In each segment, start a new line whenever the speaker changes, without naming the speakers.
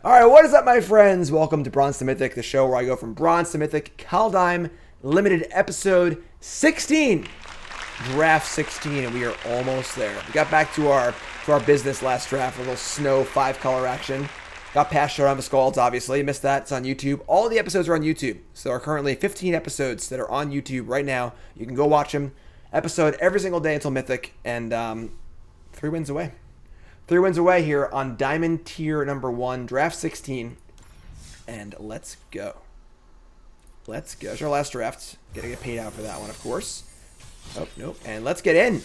All right, what is up, my friends? Welcome to Bronze to Mythic, the show where I go from Bronze to Mythic, Kaldheim, limited episode 16, draft 16, and we are almost there. We got back to our business last draft, a little snow 5-color action. Got past Showdown of the Scalds, obviously. You missed that. It's on YouTube. All the episodes are on YouTube. So there are currently 15 episodes that are on YouTube right now. You can go watch them. Episode every single day until Mythic, and 3 wins away. 3 wins away here on Diamond Tier number 1, Draft 16. And let's go. Let's go. It's our last draft. Gotta get paid out for that one, of course. Oh, nope. And let's get in.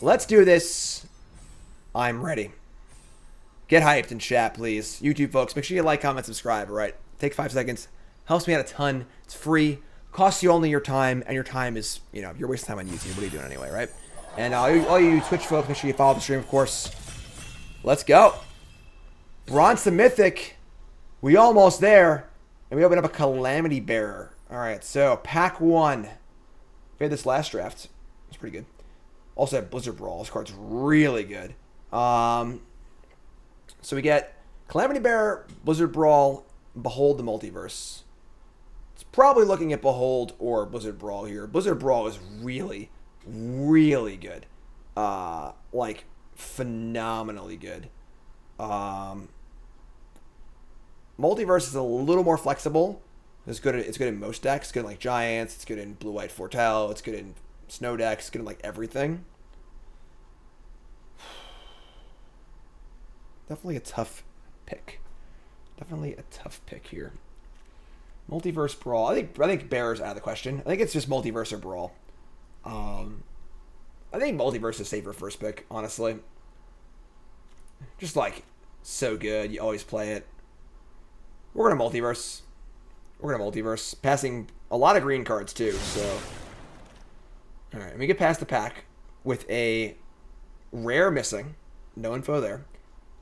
Let's do this. I'm ready. Get hyped in chat, please. YouTube folks, make sure you like, comment, subscribe, all right? Take 5 seconds. Helps me out a ton. It's free. Costs you only your time, and your time is, you're wasting time on YouTube. What are you doing anyway, right? And all you Twitch folks, make sure you follow the stream, of course. Let's go. Bronze to Mythic. We almost there. And we open up a Calamity Bearer. All right, so pack 1. We had this last draft. It's pretty good. Also had Blizzard Brawl. This card's really good. So we get Calamity Bearer, Blizzard Brawl, Behold the Multiverse. It's probably looking at Behold or Blizzard Brawl here. Blizzard Brawl is really, really good. Like, phenomenally good. Multiverse is a little more flexible. It's good in most decks. It's good in like Giants. It's good in Blue-White Foretell. It's good in Snow decks. It's good in like everything. Definitely a tough pick. Definitely a tough pick here. Multiverse Brawl. I think Bear's out of the question. I think it's just Multiverse or Brawl. I think Multiverse is safer first pick, honestly. Just like so good. You always play it. We're gonna Multiverse. We're gonna Multiverse. Passing a lot of green cards too, so. Alright, we get past the pack with a rare missing. No info there.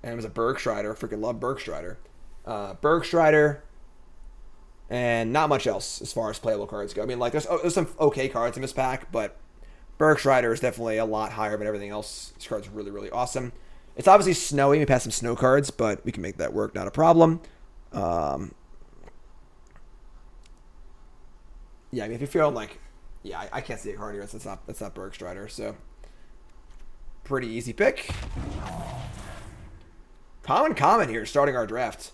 And it was a Bergstrider. Freaking love Bergstrider. Bergstrider. And not much else as far as playable cards go. I mean, like, there's some okay cards in this pack, but Bergstrider is definitely a lot higher than everything else. This card's really, really awesome. It's obviously snowy. We passed some snow cards, but we can make that work. Not a problem. Yeah, I mean, if you're feeling like, yeah, I can't see a card here. That's not Bergstrider, so pretty easy pick. Common here, starting our draft,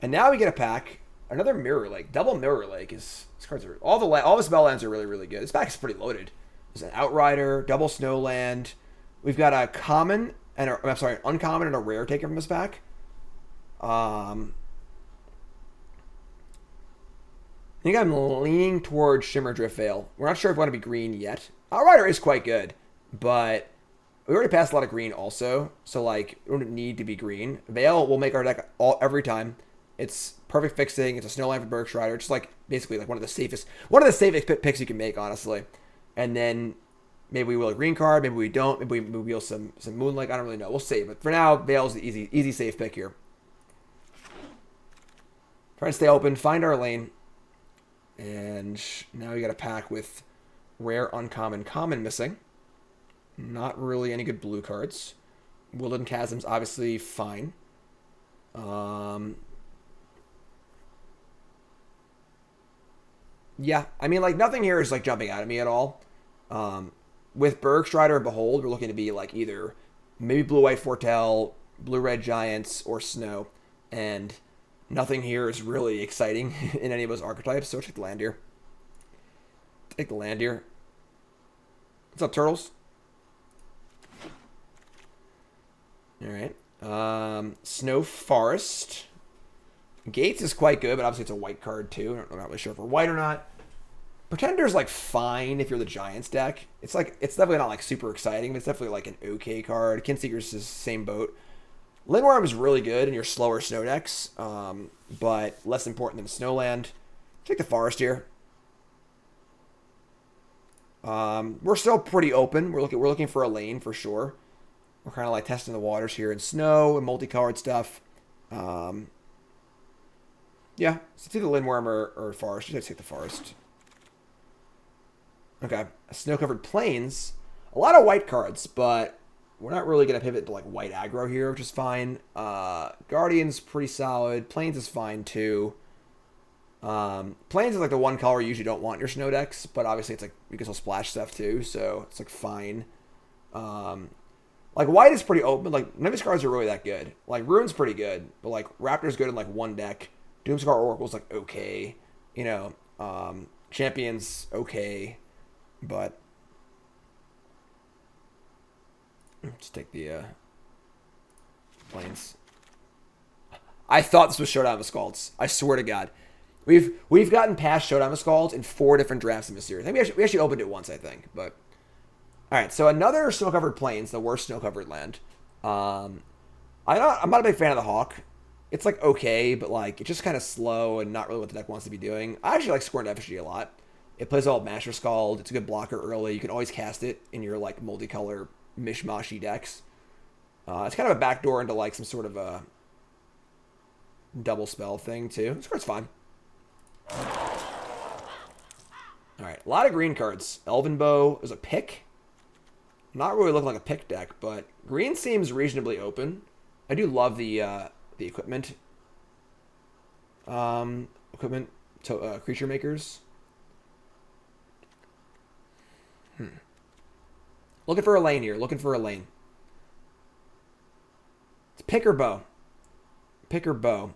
and now we get a pack. Another Mirror Lake, double Mirror Lake is. These cards are all the spell lands are really, really good. This pack is pretty loaded. There's an Outrider, double Snowland. We've got a common and an uncommon and a rare taken from this pack. I think I'm leaning towards Shimmer Drift Veil. We're not sure if we want to be green yet. Outrider is quite good, but we already passed a lot of green also, so like we don't need to be green. Veil will make our deck every time. It's perfect fixing. It's a Snowland for Bergstrider. Just like basically like one of the safest picks you can make, honestly. And then maybe we will a green card, maybe we don't, maybe we wheel some Moonlight. I don't really know. We'll see. But for now, Veil's the easy safe pick here. Trying to stay open, find our lane. And now we got a pack with rare, uncommon, common missing. Not really any good blue cards. Woodland Chasm's obviously fine. Yeah, I mean, like, nothing here is, like, jumping out at me at all. With Bergstrider and Behold, we're looking to be, like, either maybe Blue-White Foretell, Blue-Red Giants, or Snow. And nothing here is really exciting in any of those archetypes, so take the land here. Take the land here. What's up, Turtles? Alright. Snow Forest. Gates is quite good, but obviously it's a white card too. I'm not really sure if we're white or not. Pretender's like fine if you're the Giants deck. It's definitely not like super exciting, but it's definitely like an okay card. Kinseeker's the same boat. Lingworm is really good in your slower snow decks, but less important than Snowland. Take the Forest here. We're still pretty open. We're looking for a lane for sure. We're kind of like testing the waters here in snow and multicolored stuff. Yeah, so take the Lindworm or Forest. Just take the Forest. Okay, Snow-Covered Plains. A lot of white cards, but we're not really going to pivot to like white aggro here, which is fine. Guardian's pretty solid. Plains is fine too. Plains is like the one color you usually don't want in your snow decks, but obviously it's like you can still splash stuff too, so it's like fine. Like white is pretty open. Like none of these cards are really that good. Like Rune's pretty good, but like Raptor's good in like one deck. Doomscar Oracle's like okay. You know, Champion's okay, but let's take the Plains. I thought this was Showdown of Skalds. I swear to God. We've gotten past Showdown of Skalds in 4 different drafts in this series. I think we actually opened it once, I think. But all right, so another snow-covered Plains, the worst snow-covered land. I'm not a big fan of the Hawk. It's like okay, but like it's just kind of slow and not really what the deck wants to be doing. I actually like Scorned Effigy a lot. It plays all Master Scald. It's a good blocker early. You can always cast it in your like multicolor mishmashy decks. It's kind of a backdoor into like some sort of a double spell thing too. This card's fine. Alright, a lot of green cards. Elven Bow is a pick. Not really looking like a pick deck, but green seems reasonably open. I do love the equipment. Creature makers. Looking for a lane here. Looking for a lane. It's pick or bow. Pick or bow.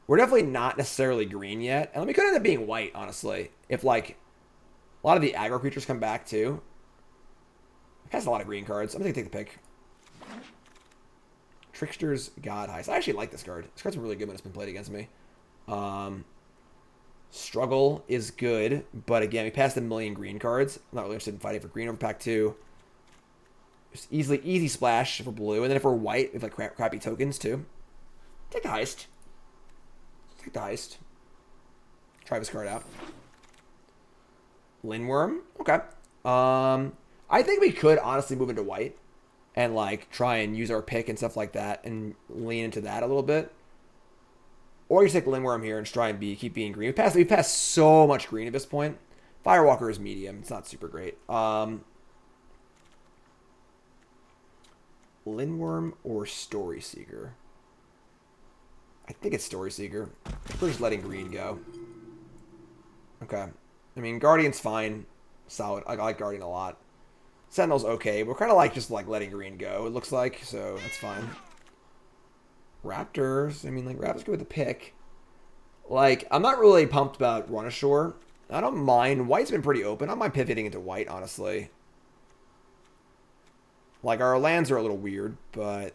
We're definitely not necessarily green yet. And we could end up being white, honestly. If, like, a lot of the aggro creatures come back, too. It has a lot of green cards. I'm going to take the pick. Trickster's God Heist. I actually like this card. This card's really good when it's been played against me. Struggle is good. But, again, we passed a million green cards. I'm not really interested in fighting for green over pack 2. Just easy splash for blue. And then if we're white, we have, like, crappy tokens, too. Take the Heist. Take the Heist. Try this card out. Lindworm. Okay. I think we could honestly move into white and like try and use our pick and stuff like that and lean into that a little bit. Or you take Lindworm here and just try and keep being green. We've passed so much green at this point. Firewalker is medium. It's not super great. Lindworm or Story Seeker? I think it's Story Seeker. We're just letting green go. Okay. I mean, Guardian's fine. Solid. I like Guardian a lot. Sentinel's okay. We're kind of like just like letting green go, it looks like. So that's fine. Raptors. I mean, like, Raptors go with the pick. Like, I'm not really pumped about Run Ashore. I don't mind. White's been pretty open. I don't mind pivoting into white, honestly. Like, our lands are a little weird, but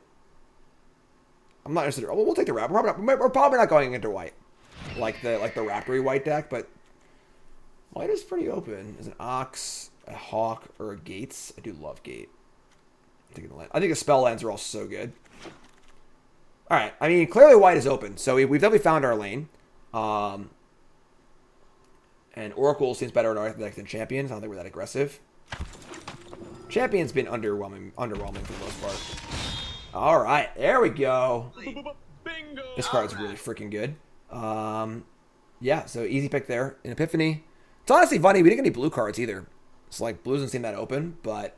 I'm not interested. We'll take the Raptor. We're probably not going into white, like the Raptory white deck, but white is pretty open. Is an Ox, a Hawk, or a Gates? I do love Gate. I think the spell lands are all so good. All right. I mean, clearly white is open, so we've definitely found our lane. And Oracle seems better in our deck than Champions. I don't think we're that aggressive. Champion's been underwhelming for the most part. All right, there we go.
Bingo.
This card's really freaking good. Yeah, so easy pick there. In Epiphany. It's honestly funny, we didn't get any blue cards either. So, like, blue doesn't seem that open, but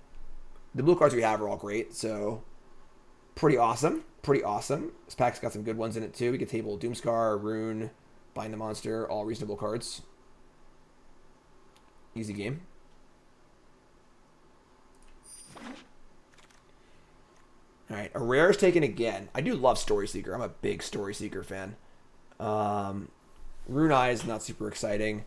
the blue cards we have are all great, so pretty awesome. Pretty awesome. This pack's got some good ones in it, too. We get table Doomscar, Rune, Bind the Monster, all reasonable cards. Easy game. All right, a rare is taken again. I do love Story Seeker. I'm a big Story Seeker fan. Rune Eye is not super exciting.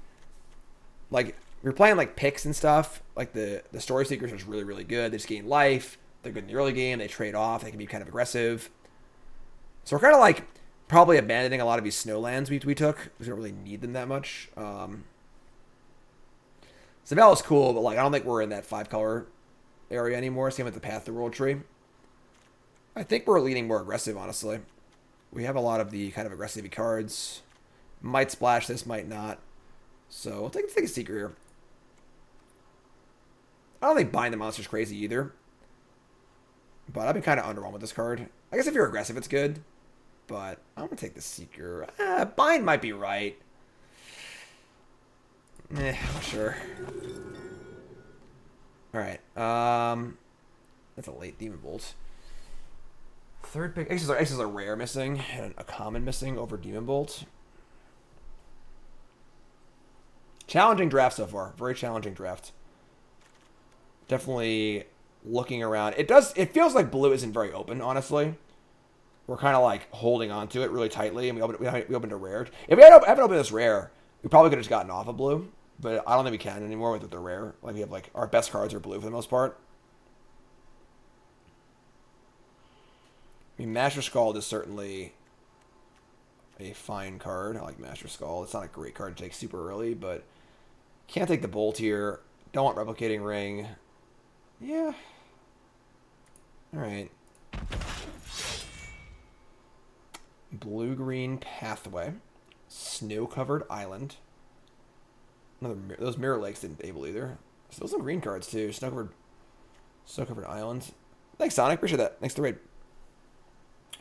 Like, we're playing like picks and stuff. Like the Story Seekers are really, really good. They just gain life. They're good in the early game. They trade off. They can be kind of aggressive. So we're kind of like probably abandoning a lot of these snowlands we took. We don't really need them that much. Zavel is cool, but like I don't think we're in that 5-color area anymore. Same with the Path to World Tree. I think we're leaning more aggressive, honestly. We have a lot of the kind of aggressive cards. Might splash this, might not. So we'll take a Seeker here. I don't think Bind the Monster's crazy either. But I've been kind of underwhelmed with this card. I guess if you're aggressive, it's good. But I'm going to take the Seeker. Bind might be right. I'm not sure. Alright. That's a late Demon Bolt. Third pick. Aces are rare missing and a common missing over Demon Bolt. Challenging draft so far. Very challenging draft. Definitely looking around. It feels like blue isn't very open, honestly. We're kind of like holding on to it really tightly, and we opened a rare. If we haven't opened this rare, we probably could have just gotten off of blue, but I don't think we can anymore with the rare. Like we have like our best cards are blue for the most part. I mean, Master Scald is certainly a fine card. I like Master Scald. It's not a great card to take super early, but can't take the Bolt here. Don't want Replicating Ring. Yeah. All right. Blue-green Pathway. Snow-covered Island. Those Mirror Lakes didn't able either. Still some green cards too. Snow-covered Island. Thanks, Sonic. Appreciate that. Thanks to raid.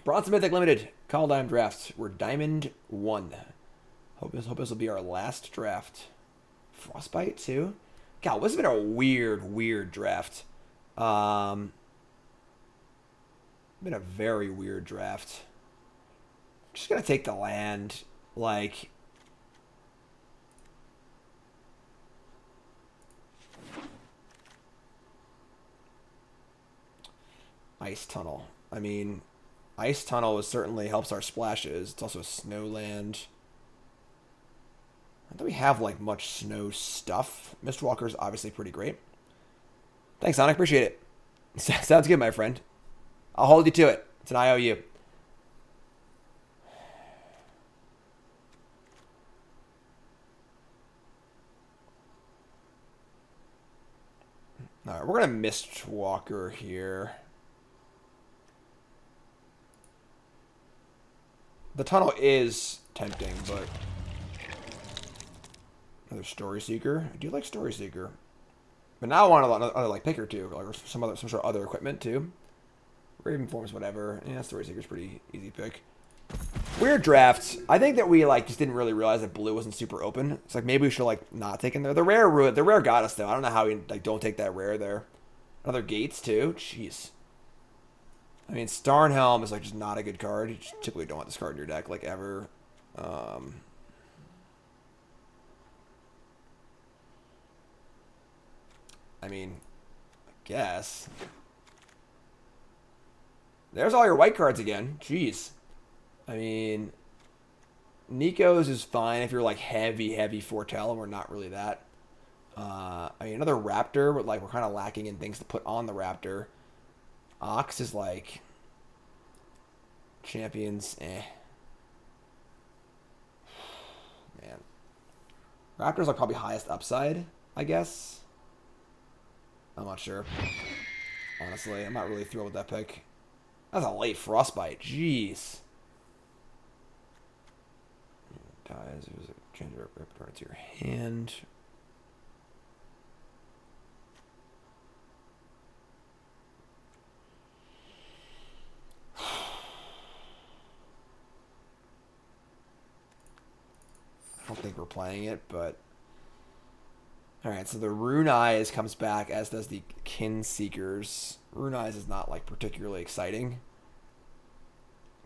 Bronze Mythic Limited. Kaldheim drafts. We're Diamond 1. Hope this will be our last draft. Frostbite too. God, this has been a weird draft. Been a very weird draft. Just gonna take the land, like. Ice Tunnel. I mean, Ice Tunnel certainly helps our splashes. It's also a snow land. I don't think we have like much snow stuff. Mistwalker's obviously pretty great. Thanks, Sonic. Appreciate it. Sounds good, my friend. I'll hold you to it. It's an IOU. All right, we're gonna Mistwalker here. The tunnel is tempting, but another Story Seeker. I do like Story Seeker, but now I want another like picker too, like some sort of other equipment too. Raven Forms, whatever. Yeah, Story Seeker's pretty easy pick. Weird drafts. I think that we like just didn't really realize that blue wasn't super open. It's like maybe we should like not take in there. The rare got us though. I don't know how we like don't take that rare there. Another Gates too. Jeez. I mean, Starnhelm is like just not a good card. You just typically don't want this card in your deck like ever. I mean, I guess. There's all your white cards again. Jeez. I mean, Nico's is fine if you're like heavy Foretell, and we're not really that. I mean, another Raptor, but like we're kind of lacking in things to put on the Raptor. Ox is like Champions, Man. Raptor's like probably highest upside, I guess. I'm not sure. Honestly, I'm not really thrilled with that pick. That's a late Frostbite. Jeez. Dies. It was a change of repertoire to your hand. I don't think we're playing it, but alright, so the Rune Eyes comes back, as does the Kin Seekers. Rune Eyes is not like particularly exciting.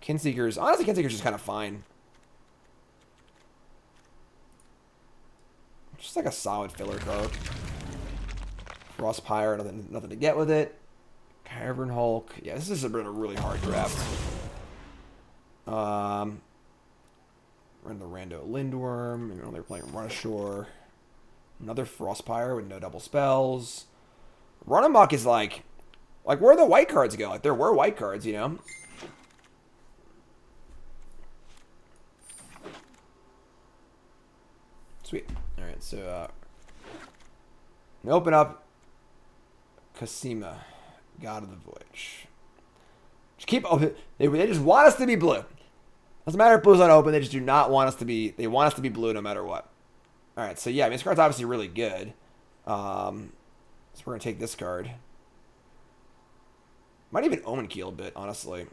Kin Seekers, honestly, Kin Seekers is kind of fine. Just like a solid filler card. Frostpire, nothing to get with it. Cavern Hulk. Yeah, this has been a really hard draft. Run the Rando Lindworm. Maybe they're playing Run Ashore. Another Frostpire with no double spells. Run Amok is like where the white cards go? Like there were white cards, you know. Sweet. All right, so open up Kasima, God of the Voyage. Just keep open. They just want us to be blue. Doesn't matter if blue's not open. They just do not want us to be. They want us to be blue no matter what. All right, so yeah, I mean, this card's obviously really good. So we're gonna take this card. Might even Omen Keel a bit, honestly,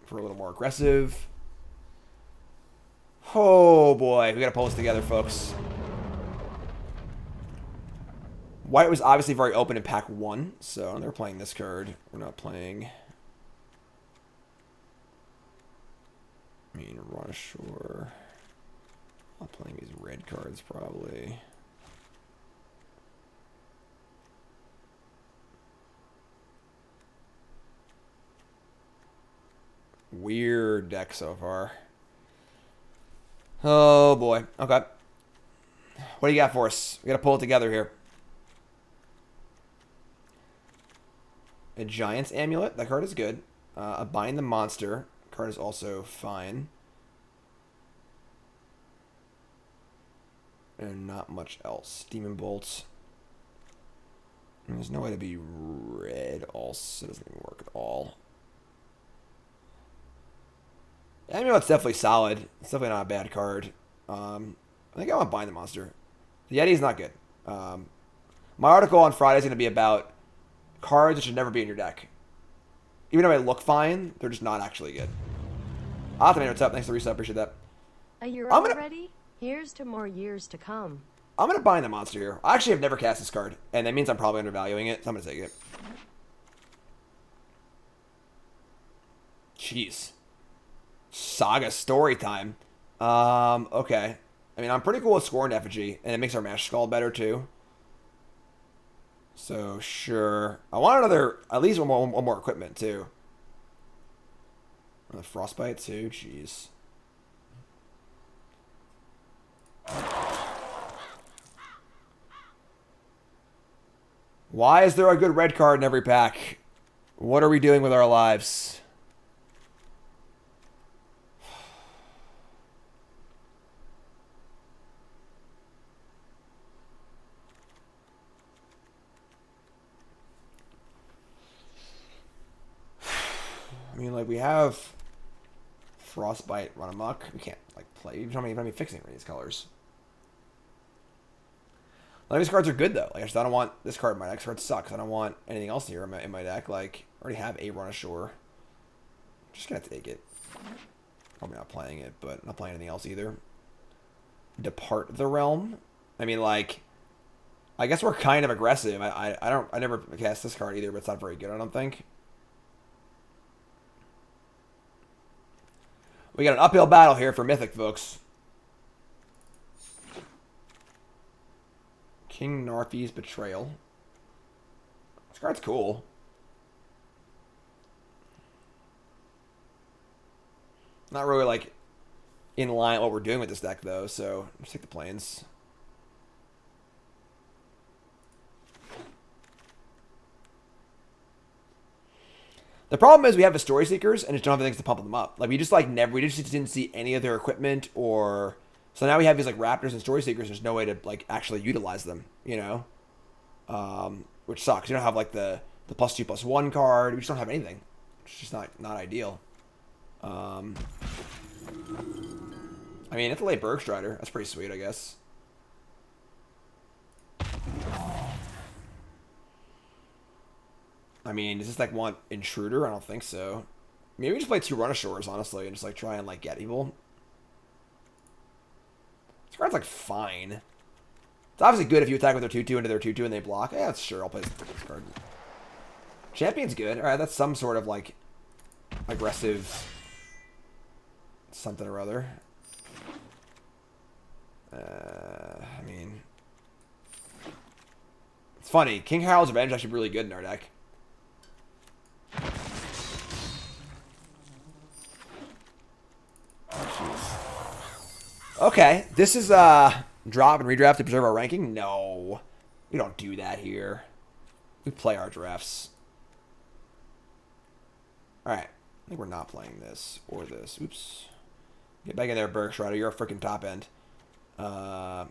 for a little more aggressive. Oh boy, we gotta pull this together, folks. White was obviously very open in pack 1, so they're playing this card. We're not playing. I mean, Rush or... I'm playing these red cards, probably. Weird deck so far. Oh, boy. Okay. What do you got for us? We got to pull it together here. A Giant's Amulet. That card is good. A Bind the Monster. Card is also fine. And not much else. Demon Bolts. And there's no way to be red also. It doesn't even work at all. Amulet's definitely solid. It's definitely not a bad card. I think I want to Bind the Monster. The Yeti's not good. My article on Friday is going to be about cards that should never be in your deck. Even though they look fine, they're just not actually good. Optimator, what's up? Thanks for the reset. Appreciate that.
A year already? Here's to more years to come.
I'm going to Bind the Monster here. I actually have never cast this card, and that means I'm probably undervaluing it, so I'm going to take it. Jeez. Saga story time. Okay. I mean, I'm pretty cool with Scorned Effigy, and it makes our Mash Skull better, too. So, sure. I want another, at least one more equipment, too. The Frostbite, too. Jeez. Why is there a good red card in every pack? What are we doing with our lives? I mean, like, we have Frostbite run amok. We can't, like, play. You don't even be fixing these colors. None of these cards are good, though. Like, I don't want this card in my deck. This card sucks. I don't want anything else here in my deck. Like, I already have a Run Ashore. I'm just going to take it. Probably not playing it, but not playing anything else either. Depart the Realm. I mean, like, I guess we're kind of aggressive. I never cast this card either, but it's not very good, I don't think. We got an uphill battle here for Mythic, folks. King Narfi's Betrayal. This card's cool. Not really, like, in line with what we're doing with this deck, though, so let's take the planes. The problem is we have the Story Seekers and just don't have things to pump them up. Like, we just, like, we just didn't see any of their equipment or... So now we have these, like, Raptors and Story Seekers. There's no way to, like, actually utilize them, you know? Which sucks. You don't have, like, the +2/+1 card. We just don't have anything. It's just not ideal. I mean, it's a late Bergstrider. That's pretty sweet, I guess. I mean, does this deck want Intruder? I don't think so. Maybe we just play 2 Run Ashores, honestly, and just, like, try and, like, get evil. This card's, like, fine. It's obviously good if you attack with their 2/2 into their 2/2 and they block. Yeah, sure, I'll play this card. Champion's good. Alright, that's some sort of, like, aggressive something or other. I mean... It's funny. King Harold's Revenge is actually really good in our deck. Okay, this is drop and redraft to preserve our ranking? No. We don't do that here. We play our drafts. Alright. I think we're not playing this or this. Oops. Get back in there, Bergstrider. You're a freaking top end. Yeah,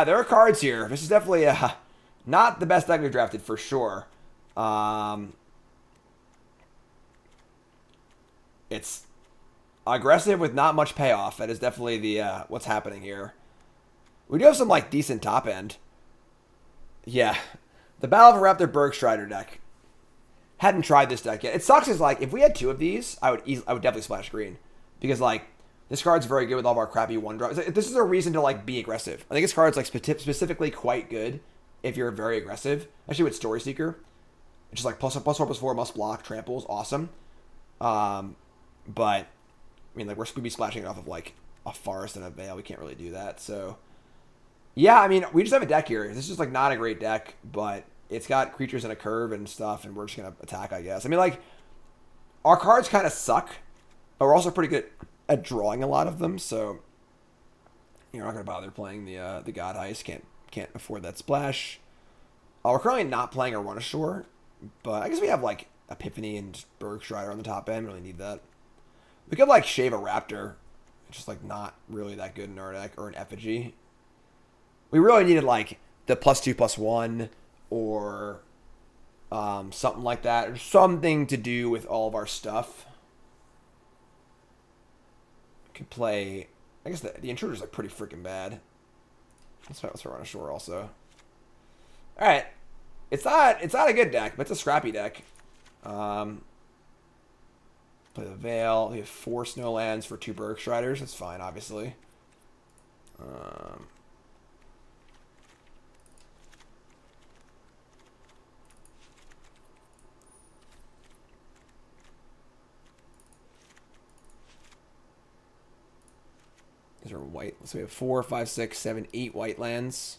there are cards here. This is definitely not the best deck we've drafted for sure. It's aggressive with not much payoff. That is definitely the what's happening here. We do have some, like, decent top end. Yeah. The Battle of a Raptor Bergstrider deck. Hadn't tried this deck yet. It sucks is, like, if we had 2 of these, I would definitely splash green. Because, like, this card's very good with all of our crappy 1-drops. This is a reason to, like, be aggressive. I think this card's, like, specifically quite good if you're very aggressive. Actually, with Story Seeker, it's just like +4/+4 must block, tramples, awesome. But I mean, like we'd be splashing it off of like a forest and a veil. We can't really do that. So yeah, I mean, we just have a deck here. This is just like not a great deck, but it's got creatures in a curve and stuff, and we're just gonna attack, I guess. I mean, like our cards kind of suck, but we're also pretty good at drawing a lot of them. So you're not gonna bother playing the God Heist. Can't afford that splash. We're currently not playing a Run Ashore, but I guess we have like Epiphany and Bergstrider on the top end. We really need that. We could like shave a Raptor. It's just like not really that good in our deck, or an Effigy. We really needed like the +2/+1 or something like that, or something to do with all of our stuff. We could play. I guess the Intruder's like pretty freaking bad. Let's Run Ashore also. All right, it's not a good deck, but it's a scrappy deck. Play the Veil. We have 4 Snowlands for 2 Bergstriders. That's fine, obviously. These are white. So we have 4, 5, 6, 7, 8 white lands.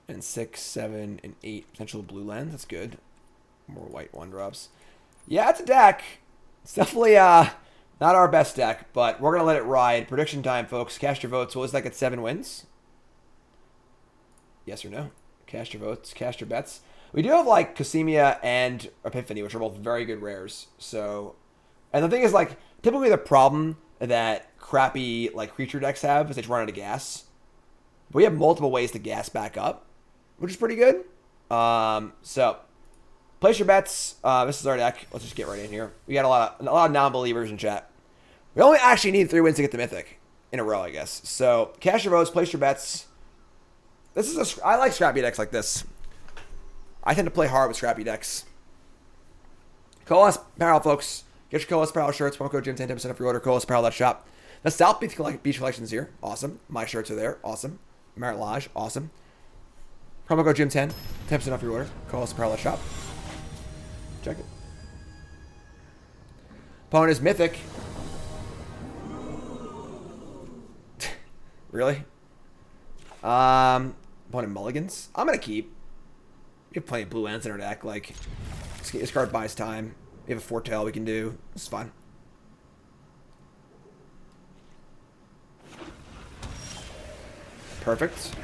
And 6, 7, and 8 potential blue lands. That's good. More white 1-drops. Yeah, it's a deck. It's definitely not our best deck, but we're going to let it ride. Prediction time, folks. Cast your votes. Will this deck get 7 wins? Yes or no? Cast your votes. Cast your bets. We do have, like, Casimia and Epiphany, which are both very good rares. So, and the thing is, like, typically the problem that crappy, like, creature decks have is they run out of gas. But we have multiple ways to gas back up, which is pretty good. So, place your bets. This is our deck. Let's just get right in here. We got a lot of non-believers in chat. We only actually need 3 wins to get the Mythic in a row, I guess. So, cast your votes, place your bets. I like scrappy decks like this. I tend to play hard with scrappy decks. Coalesce Apparel, folks. Get your Coalesce Apparel shirts. Promo code Jim10, 10% off your order. CoalesceApparel.shop. The South Beach Collections here. Awesome. My shirts are there. Awesome. Merit Lodge. Awesome. Promo code Jim10, 10% off your order. CoalesceApparel.shop. Check it. Opponent is Mythic. Really? Opponent mulligans. I'm gonna keep. We have plenty of blue lands in our deck. Like, this card buys time. We have a Foretell we can do. It's fine. Perfect.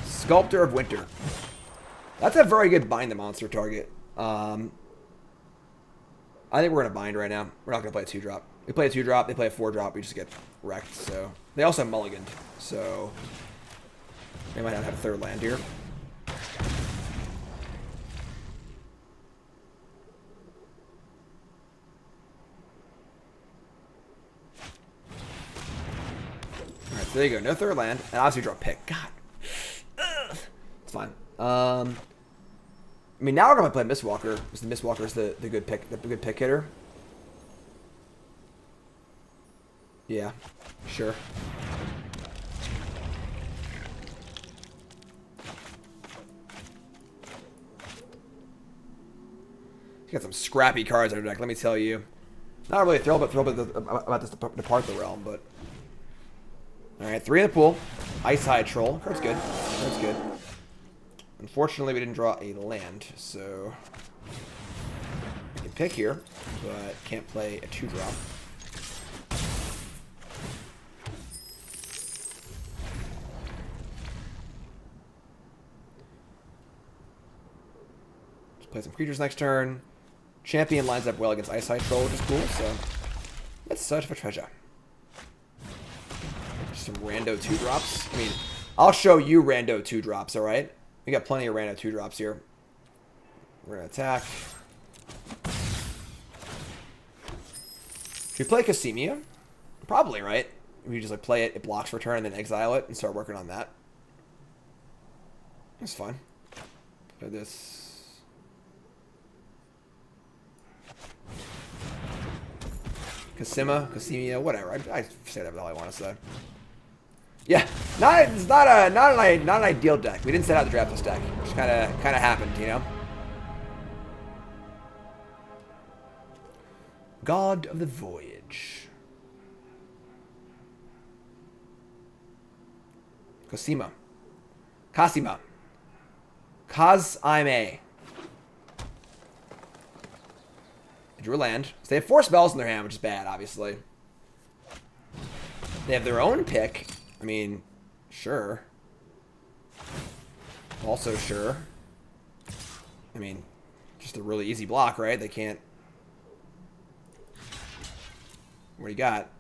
Sculptor of Winter. That's a very good bind the monster target. I think we're going to bind right now. We're not going to play a 2-drop. We play a 2-drop, they play a 4-drop, we just get wrecked. So they also have mulliganed. So they might not have a 3rd land here. Alright, so there you go. No 3rd land. And obviously draw a pick. God. Ugh. It's fine. I mean, now we're going to play Mistwalker. Because the Mistwalker is the good pick hitter. Yeah, sure. You got some scrappy cards in our deck, let me tell you. Not really thrilled about this Depart the Realm, but... Alright, 3 in the pool. Ice Hide Troll. Card's good. Card's good. Unfortunately, we didn't draw a land, so... We can pick here, but can't play a 2-drop. Play some creatures next turn. Champion lines up well against Ice Hide Troll, which is cool, so let's search for treasure. Just some rando 2-drops. I mean, I'll show you rando 2-drops, alright? We got plenty of rando 2-drops here. We're gonna attack. Should we play Casimia? Probably, right? We just like play it blocks for turn, and then exile it, and start working on that. That's fine. Play this. Casimia, whatever. I say whatever the hell I want to say. Yeah, it's not an ideal deck. We didn't set out to draft this deck. It just kind of happened, you know. God of the Voyage. Cosima. Kasima. Kazime. They drew a land. So they have 4 spells in their hand, which is bad, obviously. They have their own pick. I mean, sure. Also sure. I mean, just a really easy block, right? They can't... What do you got?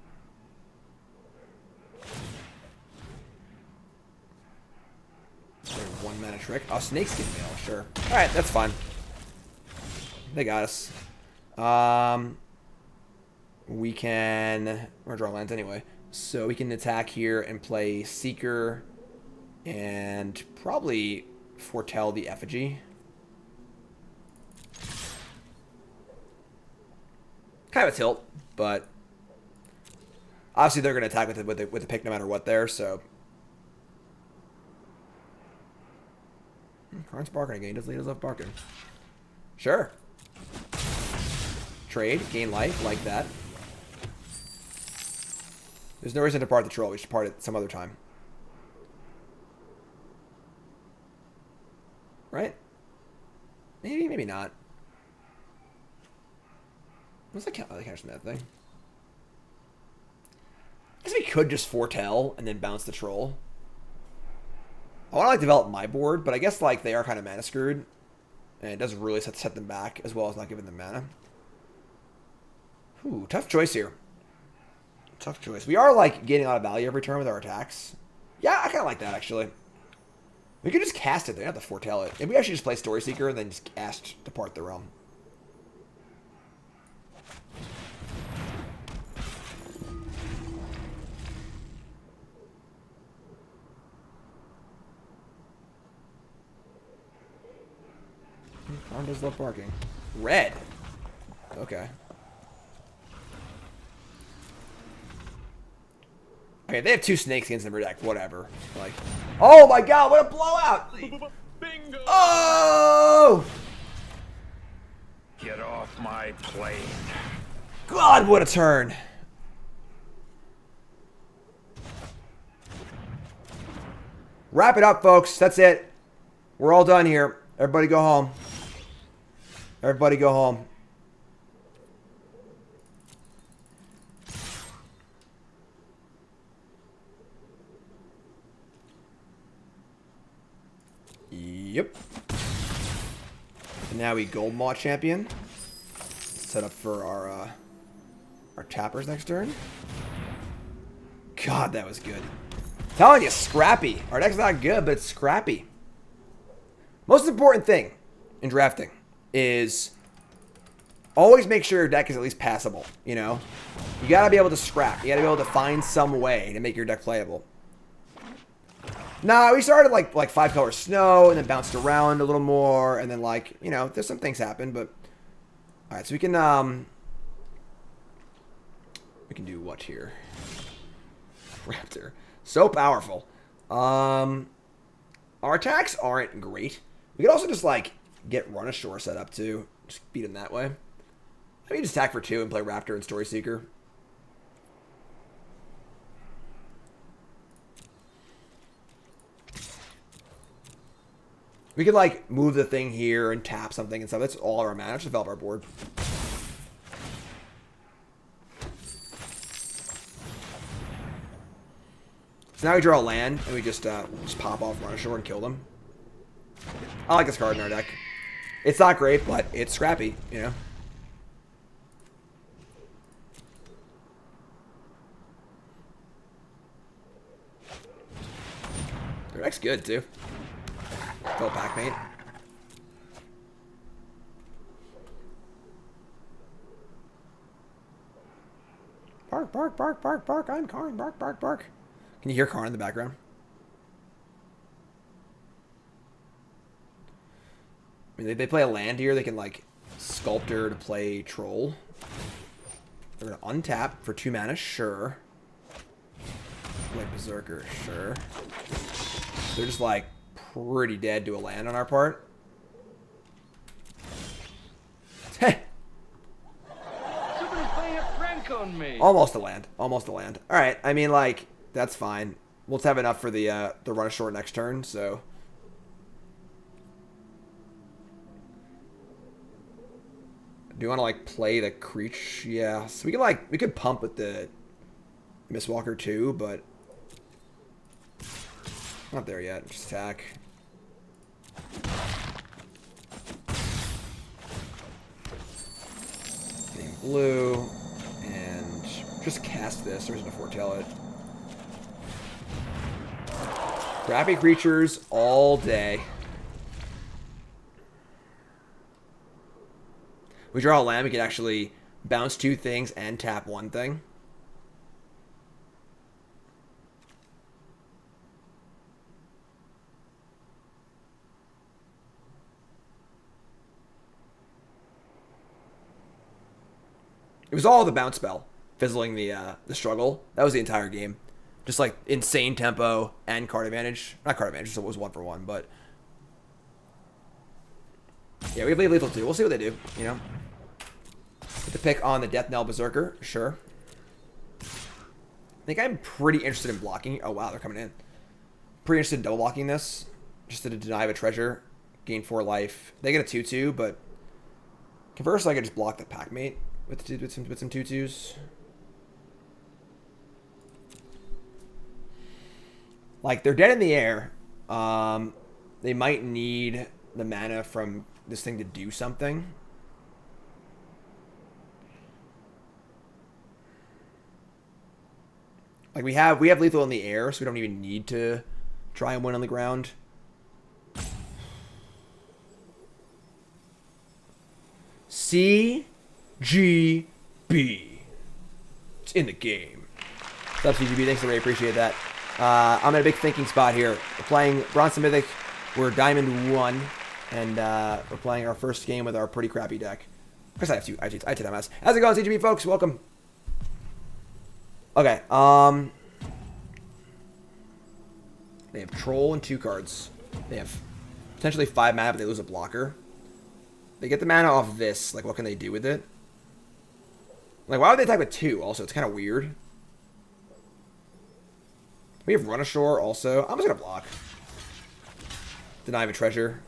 One mana trick. Oh, Snakeskin Mail, sure. Alright, that's fine. They got us. We can... We're gonna draw lands anyway. So we can attack here and play Seeker and probably foretell the Effigy. Kind of a tilt, but obviously they're going to attack with the pick no matter what there, so. Karn's barking again. Does Lena's love barking? Sure. Trade, gain life, like that. There's no reason to part the troll. We should part it some other time. Right? Maybe, maybe not. What's the counter from that thing? I guess we could just foretell and then bounce the troll. I want to like develop my board, but I guess like they are kind of mana screwed. And it doesn't really set them back as well as not giving them mana. Ooh, tough choice here. Tough choice. We are, like, getting a lot of value every turn with our attacks. Yeah, I kind of like that, actually. We could just cast it. They don't have to foretell it. Maybe we actually just play Story Seeker and then just cast Depart the Realm. Karn does love barking. Red. Okay. Okay, they have 2 Snakeskins in their deck. Whatever. Like, oh my god, what a blowout!
Bingo!
Oh!
Get off my plane.
God, what a turn! Wrap it up, folks. That's it. We're all done here. Everybody go home. Everybody go home. Yep. And now we Gold Maw champion. Set up for our tappers next turn. God, that was good. Telling you, scrappy. Our deck's not good, but it's scrappy. Most important thing in drafting is always make sure your deck is at least passable, you know? You gotta be able to scrap. You gotta be able to find some way to make your deck playable. Nah, we started like 5-color snow and then bounced around a little more and then like, you know, there's some things happen, but alright, so we can do what here? Raptor. So powerful. Our attacks aren't great. We could also just like get Run Ashore set up too. Just beat him that way. Maybe just attack for 2 and play Raptor and Story Seeker. We could like move the thing here and tap something and stuff. That's all our mana. Just develop our board. So now we draw a land and we just pop off Run Ashore and kill them. I like this card in our deck. It's not great, but it's scrappy, you know. Their deck's good too. Go back, mate. Bark, bark, bark, bark, bark. I'm Karn. Bark, bark, bark. Can you hear Karn in the background? I mean, they play a land here. They can, like, Sculptor to play Troll. We're going to untap for 2 mana, sure. Like Berserker, sure. They're just like pretty dead to a land on our part. Hey!
Somebody's playing a prank on me.
Almost a land. Almost a land. Alright, I mean, like, that's fine. We'll have enough for the run a short next turn, so... Do you want to, like, play the Creech? Yeah. So we can, like, we could pump with the Mistwalker too, but... Not there yet. Just attack. Getting blue. And just cast this. There's no foretell it. Crappy creatures all day. We draw a land, we can actually bounce 2 things and tap 1 thing. It was all the bounce spell, fizzling the struggle. That was the entire game. Just like insane tempo and card advantage. Not card advantage, so it was 1 for 1, but... Yeah, we have lethal too. We'll see what they do, you know? Get the pick on the Death Knell Berserker, sure. I think I'm pretty interested in blocking. Oh, wow, they're coming in. Pretty interested in double blocking this. Just to deny a treasure. Gain 4 life. They get a 2-2, but... Conversely, I could just block the Packmate with some 2-2s. Like, they're dead in the air. They might need the mana from this thing to do something. Like, we have lethal in the air, so we don't even need to try and win on the ground. CGB. It's in the game. What's up, CGB? Thanks, I really appreciate that. I'm in a big thinking spot here. We're playing Bronze Mythic. We're Diamond 1. And we're playing our first game with our pretty crappy deck. I guess I have to MS. How's it going, CGB folks? Welcome. Okay, they have Troll and 2 cards. They have potentially 5 mana, but they lose a blocker. They get the mana off this. Like, what can they do with it? Like, why would they attack with 2? Also, it's kind of weird. We have Run Ashore also. I'm just gonna block. Deny a treasure.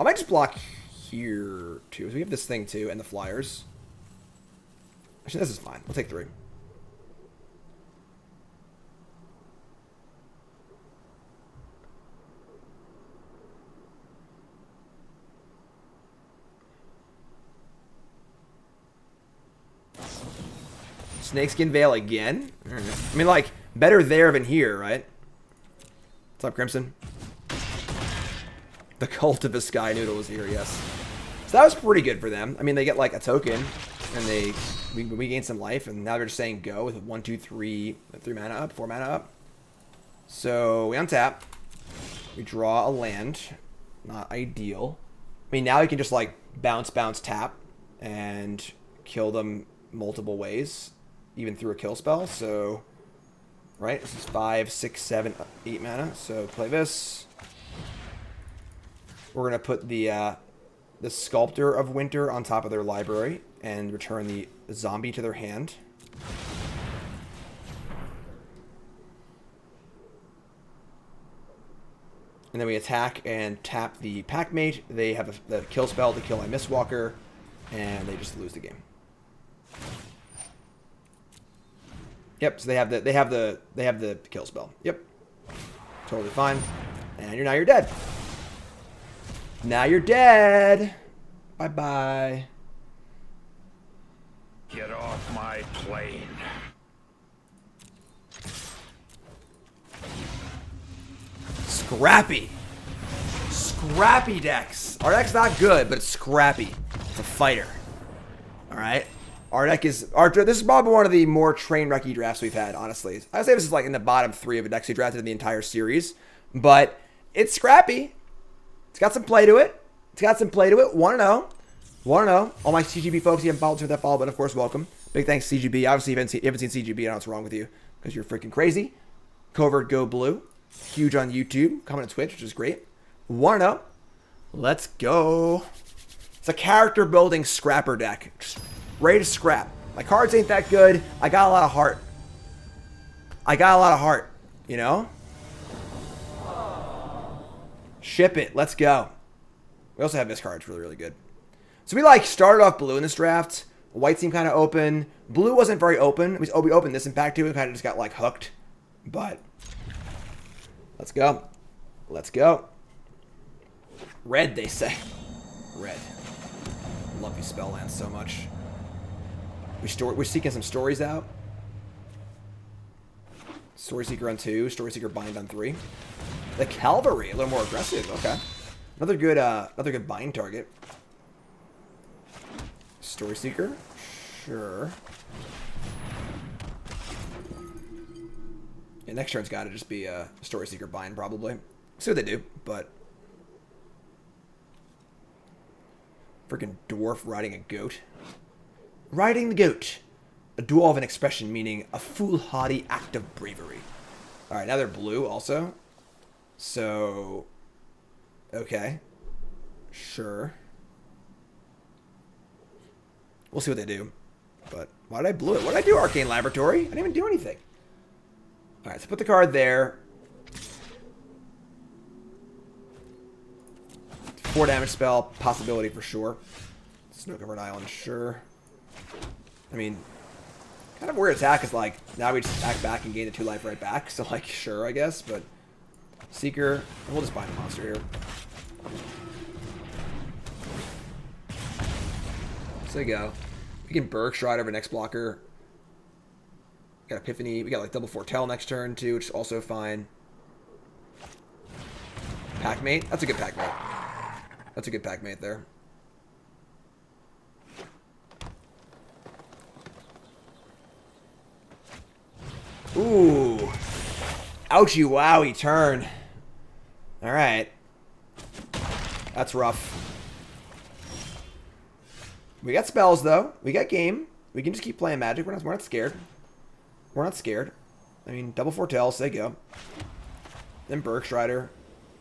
I might just block here too. So we have this thing too, and the flyers. Actually, this is fine. We'll take 3. Snakeskin Veil again? I mean, like, better there than here, right? What's up, Crimson? The Cult of the Sky Noodle is here, yes. So that was pretty good for them. I mean, they get, like, a token, and we gain some life, and now they're just saying go with 1, 2, 3, 3 mana up, 4 mana up. So we untap. We draw a land. Not ideal. I mean, now we can just, like, bounce, tap, and kill them multiple ways. Even through a kill spell, so... Right? This is 5, 6, 7, 8 mana. So play this. We're going to put the Sculptor of Winter on top of their library and return the zombie to their hand. And then we attack and tap the Packmate. They have the kill spell to kill my Mistwalker, and they just lose the game. Yep, so they have the kill spell. Yep. Totally fine. And now you're dead. Now you're dead. Bye-bye.
Get off my plane.
Scrappy. Scrappy decks. Our deck's not good, but it's scrappy. It's a fighter. Alright? Our deck is... this is probably one of the more train wrecky drafts we've had, honestly. I would say this is like in the bottom 3 of the decks we drafted in the entire series. But it's scrappy. It's got some play to it. 1-0. 1-0. All my CGB folks, you haven't followed, hit that follow button, of course, welcome. Big thanks, CGB. Obviously, if you haven't seen CGB, I know what's wrong with you because you're freaking crazy. Covert Go Blue. Huge on YouTube. Comment on Twitch, which is great. 1-0. Let's go. It's a character building scrapper deck. Just ready to scrap. My cards ain't that good. I got a lot of heart. You know? Ship it. Let's go. We also have this card. It's really, really good. So we started off blue in this draft. White seemed kind of open. Blue wasn't very open. We opened this in pack 2 and kind of just got hooked. But let's go. Let's go. Red, they say. Red. Love these spell lands so much. We're seeking some stories out. Story Seeker on 2. Story Seeker Bind on 3. The Cavalry, a little more aggressive. Okay. Another good bind target. Story Seeker. Sure. Yeah, next turn's got to just be a Story Seeker Bind, probably. See what they do, but... Freaking dwarf riding a goat. Riding the goat. A dwarven expression meaning a foolhardy act of bravery. Alright, now they're blue also. So... Okay. Sure. We'll see what they do. But why did I blue it? What did I do, Arcane Laboratory? I didn't even do anything. Alright, so put the card there. 4 damage spell, possibility for sure. Snow-covered island, sure. I mean, kind of weird attack is now we just attack back and gain the 2 life right back. So sure, I guess, but Seeker, we'll just bind a monster here. So there you go. We can Bergstride over next blocker. We got Epiphany. We got double Foretell next turn too, which is also fine. Packmate. That's a good Packmate. That's a good Packmate there. Ooh. Ouchie wowie turn. Alright. That's rough. We got spells though. We got game. We can just keep playing Magic. We're not scared. We're not scared. I mean, double Foretell, say go. Then Bergstrider.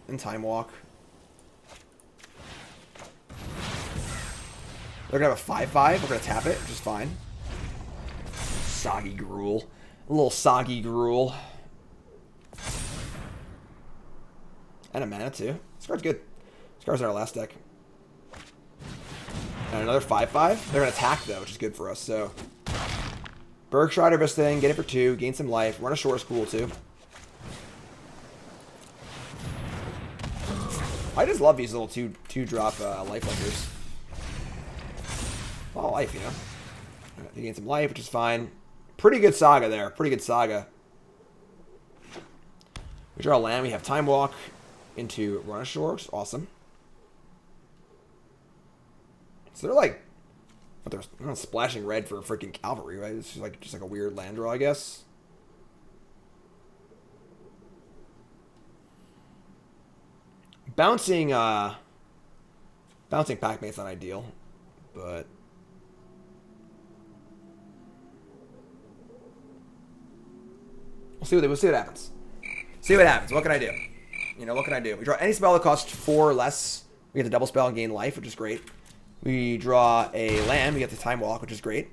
Then Time Walk. They're gonna have a 5/5. We're gonna tap it, which is fine. Soggy Gruel. A little Soggy Gruel. And a mana too. This card's good. This card's in our last deck. And another 5/5. They're gonna attack though, which is good for us. So Bergstrider this thing, get it for 2, gain some life. Run a short is cool too. I just love these little two drop life linkers. All life, you know. Right, they gain some life, which is fine. Pretty good saga there. Pretty good saga. We draw a land. We have Time Walk into Run Ashore, which is awesome. So they're but they're not splashing red for a freaking Cavalry, right? It's just like a weird land draw, I guess. Bouncing Packmate's not ideal, but we'll see what happens. See what happens. What can I do? You know, what can I do? We draw any spell that costs 4 or less. We get the double spell and gain life, which is great. We draw a land. We get the Time Walk, which is great.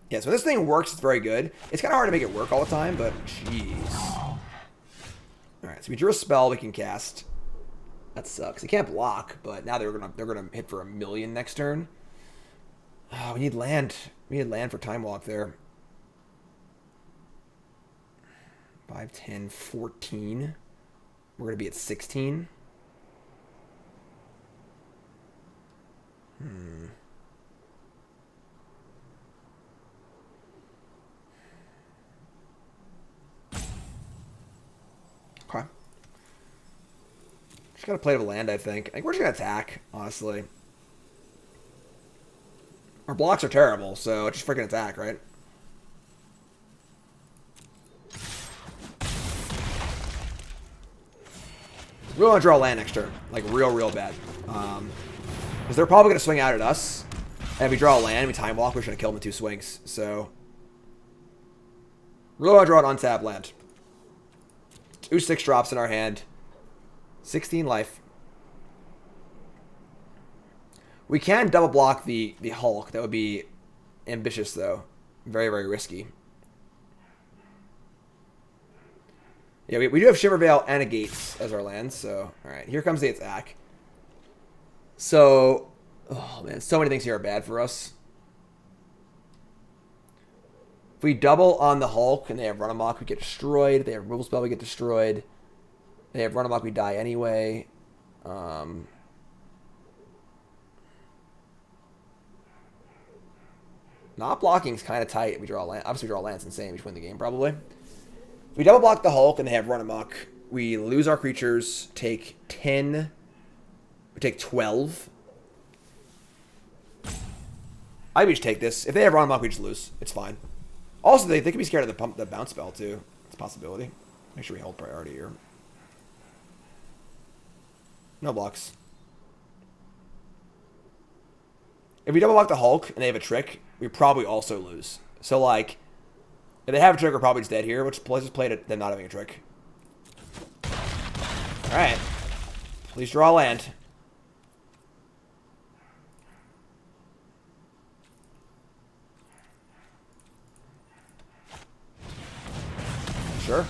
Yeah, so this thing works. It's very good. It's kind of hard to make it work all the time, but jeez. All right, so we drew a spell we can cast. That sucks. It can't block, but now they're gonna hit for 1,000,000 next turn. Oh, we need land. We need land for Time Walk there. 5, 10, 14. We're gonna be at 16. Okay. Just gotta play to land, I think. I think we're just gonna attack, honestly. Our blocks are terrible, so just freaking attack, right? We want to draw land next turn. Like, real bad. Because they're probably going to swing out at us. And if we draw a land, we time walk, we're going to kill them in 2 swings. So, really want to draw an untapped land. 2 6-drops in our hand. 16 life. We can double block the Hulk. That would be ambitious, though. Very risky. Yeah, we do have Shimmervale and a Gates as our lands, so... Alright, here comes the attack. So... Oh, man, so many things here are bad for us. If we double on the Hulk and they have Run Amok, we get destroyed. If they have Removal Spell, we get destroyed. If they have Run Amok, we die anyway. Not blocking is kind of tight. We draw a land. Obviously, we draw a land. It's insane. We should win the game, probably. If we double block the Hulk and they have Run Amok, we lose our creatures, take 10. We take 12. I would just take this. If they have Run Amok, we just lose. It's fine. Also, they could be scared of the bounce spell, too. It's a possibility. Make sure we hold priority here. No blocks. If we double block the Hulk and they have a trick, we probably also lose. So, like, if they have a trick, we're probably just dead here. Let's just play them not having a trick. Alright. Please draw a land. Sure.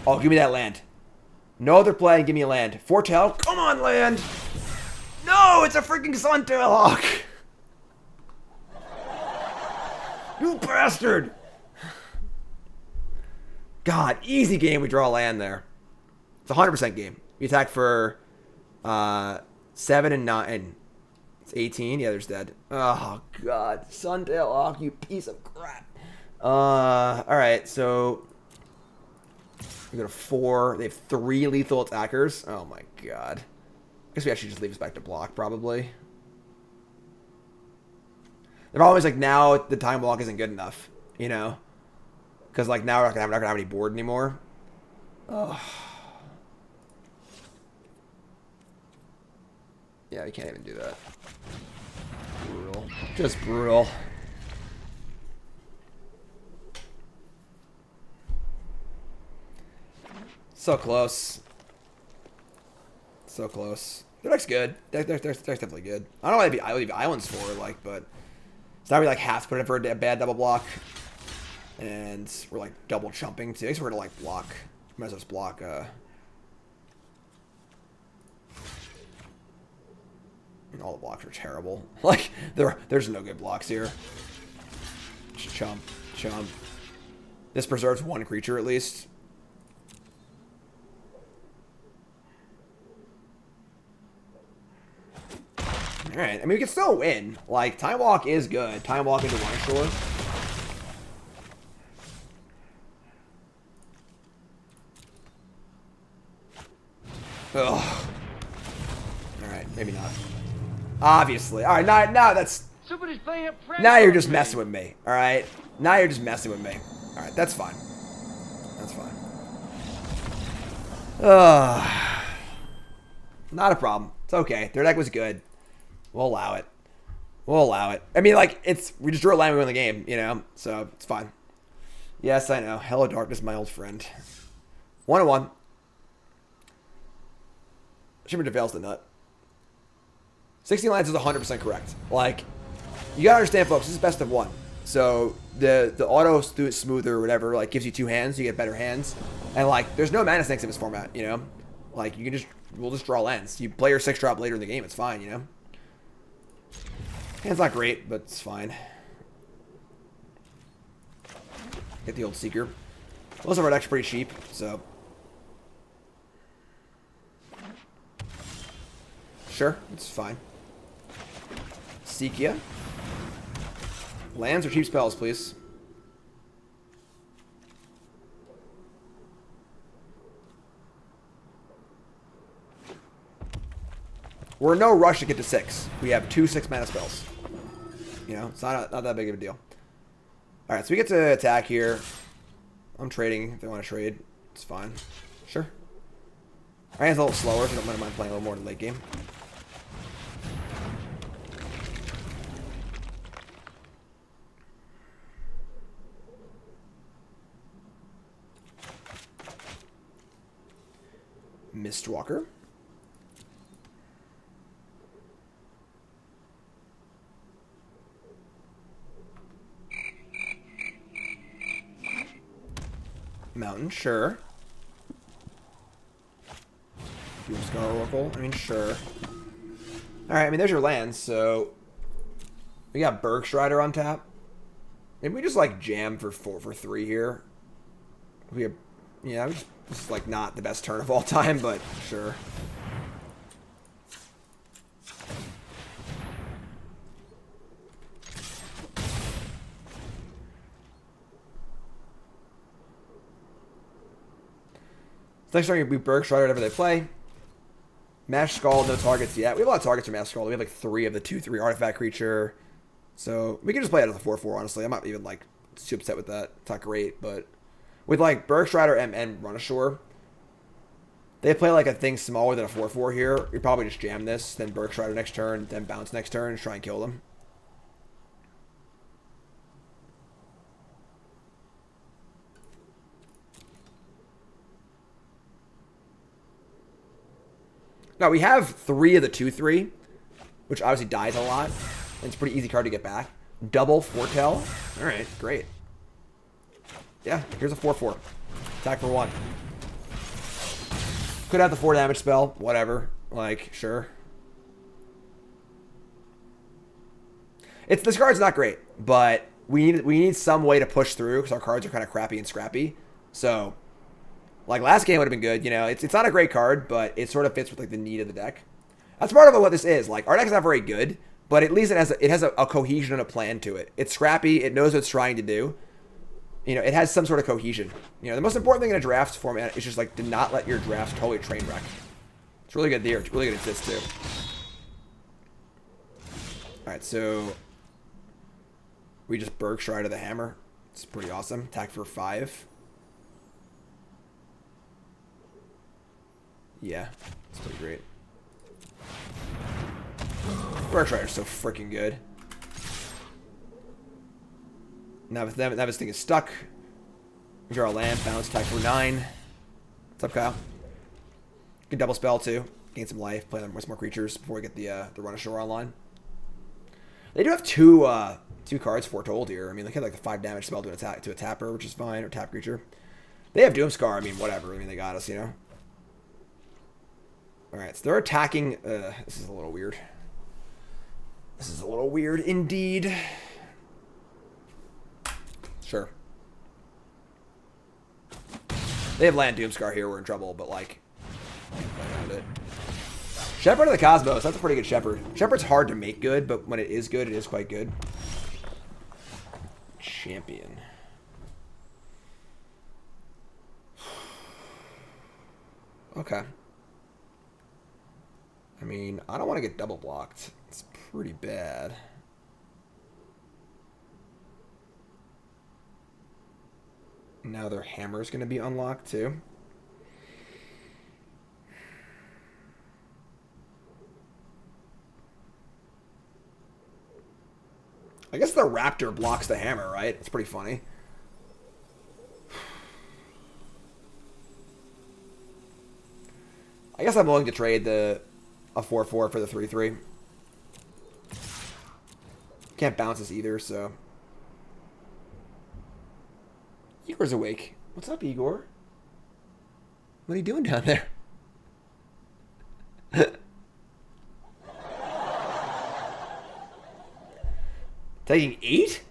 Oh, give me that land. No other play, give me a land. Foretell, come on, land! No, it's a freaking Suntail Hawk! You bastard! God, easy game, we draw a land there. It's a 100% game. We attack for 7 and 9. It's 18. Yeah, there's dead. Oh, God. Suntail Hawk, you piece of crap. Alright, so... We go to 4. They have 3 lethal attackers. Oh, my God. I guess we actually just leave us back to block, probably. The problem is, like, now the time walk isn't good enough, you know? Because, like, now we're not gonna have any board anymore. Oh. Yeah, we can't even do that. Brutal. Just brutal. So close. So close. Their deck's good. Their deck's definitely good. I don't know what I'd leave Islands for, like, but... It's not really, like, half put in for a bad double block. And we're, like, double chumping, too. I guess we're gonna, like, block. Might as well just block, all the blocks are terrible. Like, there's no good blocks here. Just chump. Chump. This preserves 1 creature, at least. Alright, I mean, we can still win. Like, Time Walk is good. Time Walk into one shore. Ugh. Alright, maybe not. Obviously. Alright, now that's...
Somebody's playing a prank.
Now you're just messing with me. Alright? Now you're just messing with me. Alright, that's fine. That's fine. Not a problem. It's okay. Their deck was good. We'll allow it. We'll allow it. I mean, like, we just drew a line, we win the game, you know? So, it's fine. Yes, I know. Hello, darkness, my old friend. 1-1. Shimmer DeVale's the nut. 16 lines is 100% correct. Like, you gotta understand, folks, this is best of 1. So, the auto do it smoother or whatever, like, gives you 2 hands, you get better hands. And, like, there's no mana snakes in this format, you know? Like, we'll just draw lands. You play your 6-drop later in the game, it's fine, you know? Hand's not great, but it's fine. Get the old Seeker. Most of our deck's pretty cheap, so... Sure, it's fine. Seekia. Lands or cheap spells, please. We're in no rush to get to 6. We have 2 6-mana spells. You know, it's not that big of a deal. Alright, so we get to attack here. I'm trading if they want to trade. It's fine. Sure. I think it's a little slower, so I don't mind playing a little more in the late game. Mistwalker. Mountain, sure. Doomscar Oracle, I mean, sure. Alright, I mean, there's your lands, so... We got Bergstrider on tap. Maybe we just, like, jam for 3 here. We have... Yeah, this is, like, not the best turn of all time, but sure. Next turn, we Bergstrider whatever they play. Mash Skull, no targets yet. We have a lot of targets for Mash Skull. We have like 3 of the 2/3 artifact creature. So we can just play it as a 4/4, honestly. I'm not even like too upset with that. It's not great, but with like Bergstrider and Run Ashore, they play like a thing smaller than a 4/4 here. You probably just jam this, then Bergstrider next turn, then bounce next turn, and try and kill them. Now, we have 3 of the 2/3, which obviously dies a lot. And it's a pretty easy card to get back. Double Foretell. Alright, great. Yeah, here's a 4/4. Attack for 1. Could have the 4 damage spell. Whatever. Like, sure. This card's not great, but we need some way to push through because our cards are kind of crappy and scrappy. So... Like, last game would have been good, you know. It's not a great card, but it sort of fits with, like, the need of the deck. That's part of what this is. Like, our deck's not very good, but at least it has a cohesion and a plan to it. It's scrappy. It knows what it's trying to do. You know, it has some sort of cohesion. You know, the most important thing in a draft format is just, like, to not let your drafts totally train wreck. It's really good there. It's really good at this, too. Alright, so... We just Bergstrider the Hammer. It's pretty awesome. Attack for 5. Yeah, it's pretty great. Bergstrider's so freaking good. Now this thing is stuck. We draw a land, bounce, attack for 9. What's up, Kyle? You can double spell too. Gain some life, play them with some more creatures before we get the Run Ashore online. They do have two cards foretold here. I mean, they have like the 5 damage spell to a tapper, which is fine, or tap creature. They have Doomscar, I mean, whatever. I mean, they got us, you know. Alright, so they're attacking... this is a little weird. This is a little weird indeed. Sure. They have land Doomscar here, we're in trouble, but like... Around it. Shepherd of the Cosmos, that's a pretty good Shepherd. Shepherd's hard to make good, but when it is good, it is quite good. Champion. Okay. I mean, I don't want to get double blocked. It's pretty bad. Now their hammer's going to be unlocked too. I guess the raptor blocks the hammer, right? It's pretty funny. I guess I'm willing to trade a 4/4 for the 3/3. Can't bounce this either, so. Igor's awake. What's up, Igor? What are you doing down there? Taking 8?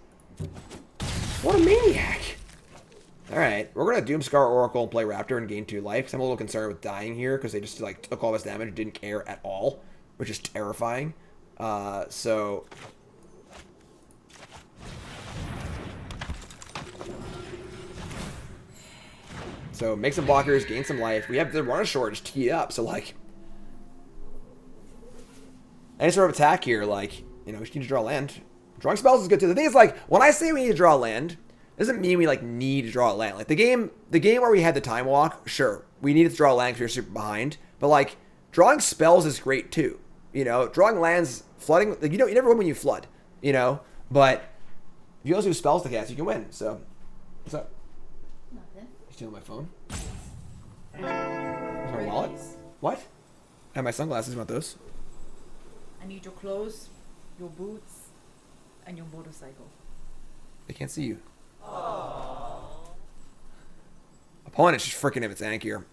What a maniac. Alright, we're going to Doomscar Oracle and play Raptor and gain 2 life. Because I'm a little concerned with dying here because they just like took all this damage and didn't care at all. Which is terrifying. So... So, make some blockers, gain some life. We have the Run Ashore just teed up, so like... Any sort of attack here, like, you know, we just need to draw land. Drawing spells is good too. The thing is, like, when I say we need to draw land, it doesn't mean we, like, need to draw land. Like, the game where we had the time walk, sure, we needed to draw land because we were super behind. But like drawing spells is great too. You know, drawing lands, flooding. Like, you never win when you flood. You know, but if you also use spells to cast, you can win. So, what's up?
Nothing.
You stealing my phone? Is my wallet? What? I have my sunglasses. You want those?
I need your clothes, your boots, and your motorcycle.
They can't see you. Opponent's just freaking if it's Ank here.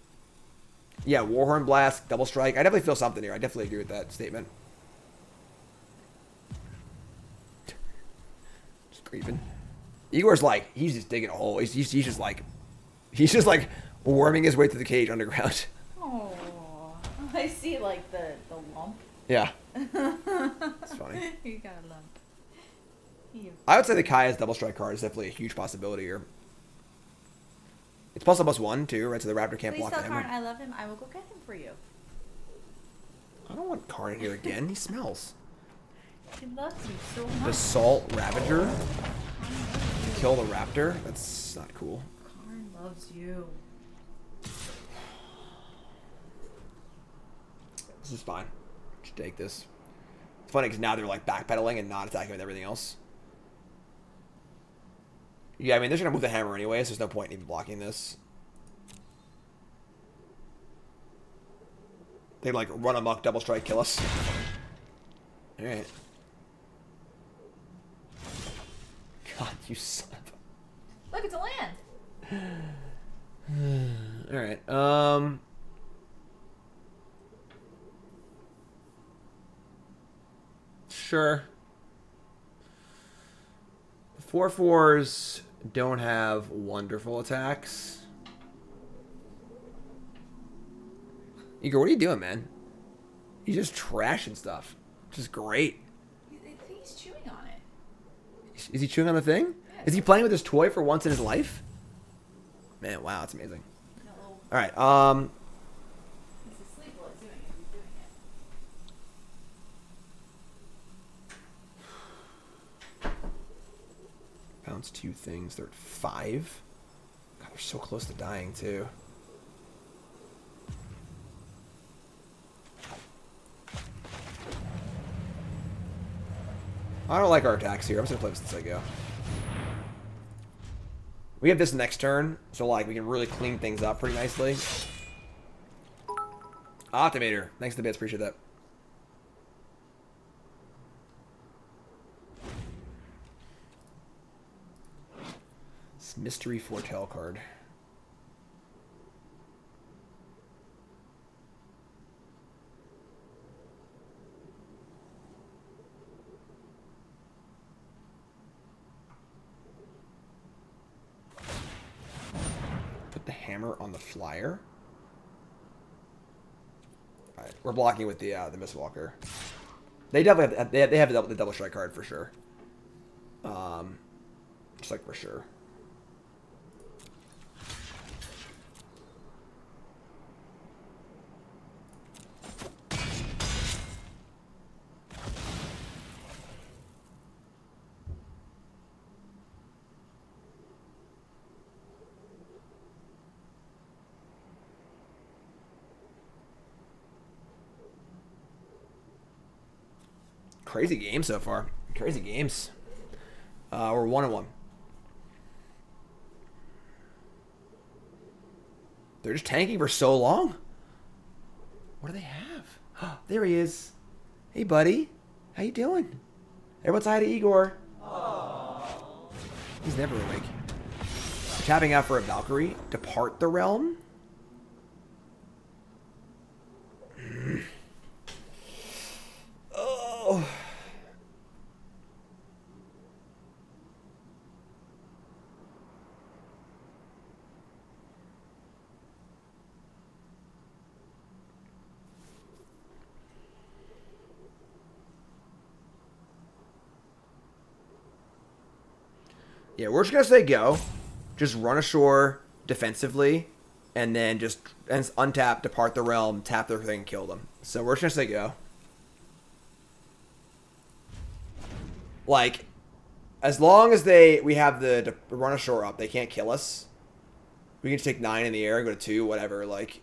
Yeah, Warhorn Blast, Double Strike. I definitely feel something here. I definitely agree with that statement. Just creeping. Igor's like, he's just digging a hole. He's just like worming his way through the cage underground.
Oh, I see like the lump.
Yeah. It's funny.
You got a lump.
I would say the Kaya's Double Strike card is definitely a huge possibility here. It's plus almost 1 too, right? So the Raptor can't
Please
block
tell
the
Karn
hammer.
I love him. I will go get him for you.
I don't want Karn in here again. He smells.
He loves you so much.
The Salt Ravager. Kill the Raptor. That's not cool.
Karn loves you.
This is fine. Just take this. It's funny because now they're like backpedaling and not attacking with everything else. Yeah, I mean, they're just going to move the hammer anyway, so there's no point in even blocking this. They like run amok, double strike, kill us. Alright. God, you son of
Look, it's a land.
Alright, sure. The 4/4s don't have wonderful attacks. Igor, what are you doing, man? You're just trashing stuff. Which is great.
He's chewing on it.
Is he chewing on the thing?
Yeah.
Is he playing with his toy for once in his life? Man, wow, that's amazing.
No.
Alright,
He's asleep while he's doing it. He's doing it.
bounce 2 things. They're at 5. God, they're so close to dying, too. I don't like our attacks here. I'm just going to play this since I go. We have this next turn, so like we can really clean things up pretty nicely. Optimator. Thanks to the bits. Appreciate that. This Mystery Foretell card. Put the hammer on the flyer. Alright, we're blocking with the Mistwalker. They definitely have they have the double strike card for sure. Just like for sure. Crazy game so far. Crazy games. We're 1-1. They're just tanking for so long. What do they have? There he is. Hey, buddy. How you doing? Everyone say hi to Igor. Aww. He's never awake. Tapping out for a Valkyrie. Depart the realm. Oh. Yeah, we're just gonna say go. Just run ashore defensively, and then just untap, depart the realm, tap their thing, kill them. So we're just gonna say go. Like, as long as we have the run ashore up, they can't kill us. We can just take 9 in the air, go to 2, whatever. Like,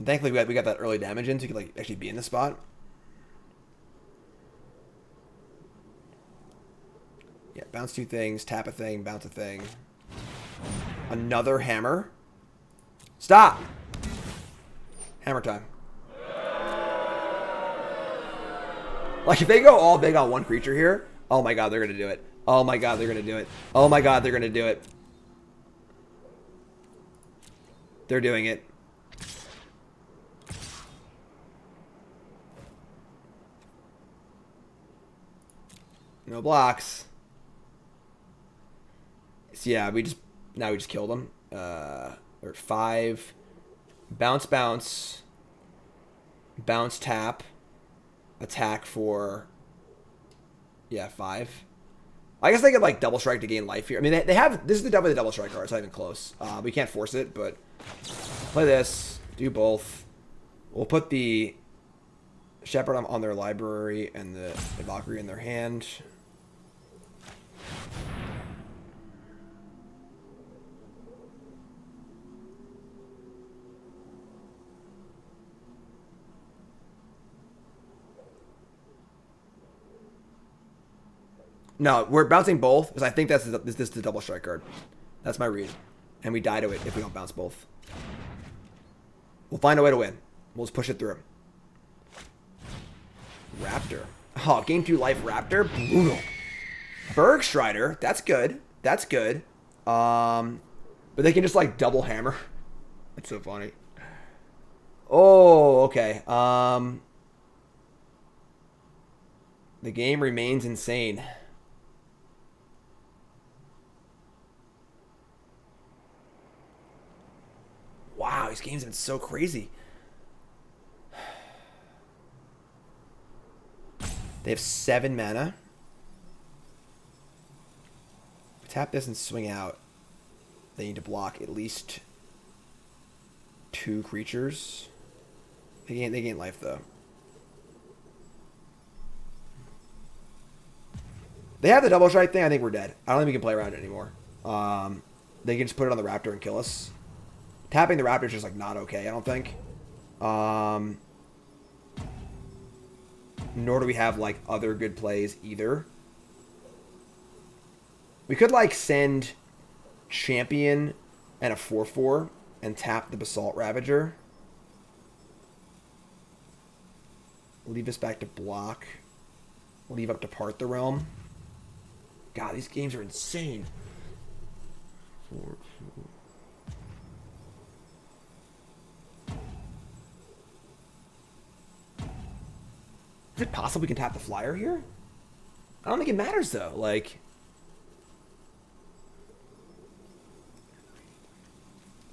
And thankfully we got that early damage in so we could like actually be in the spot. Yeah, bounce 2 things, tap a thing, bounce a thing. Another hammer. Stop! Hammer time. Like, if they go all big on one creature here, oh my god, they're going to do it. Oh my god, they're going to do it. Oh my god, they're going to do it. They're doing it. No blocks. So yeah, now we just killed them. We're at 5. Bounce, bounce. Bounce, tap. Attack for, yeah, 5. I guess they could like double strike to gain life here. I mean, they have, this is definitely the double strike card. It's not even close. We can't force it, but play this. Do both. We'll put the Shepherd on their library and the Valkyrie in their hand. No, we're bouncing both because I think this is the double strike card. That's my read. And we die to it if we don't bounce both. We'll find a way to win. We'll just push it through. Raptor. Oh, game 2 life Raptor. Brutal. Bergstrider. That's good. That's good. But they can just like double hammer. That's so funny. Oh, okay. The game remains insane. Wow, these games have been so crazy. They have 7 mana. Tap this and swing out. They need to block at least 2 creatures. They gain life though. They have the double strike thing. I think we're dead. I don't think we can play around it anymore. They can just put it on the Raptor and kill us. Tapping the Raptor is just like not okay, I don't think. Nor do we have like other good plays either. We could like send Champion and a 4/4 and tap the Basalt Ravager. Leave us back to block. Leave up to Part the Realm. God, these games are insane. 4/4. Is it possible we can tap the flyer here? I don't think it matters though. Like,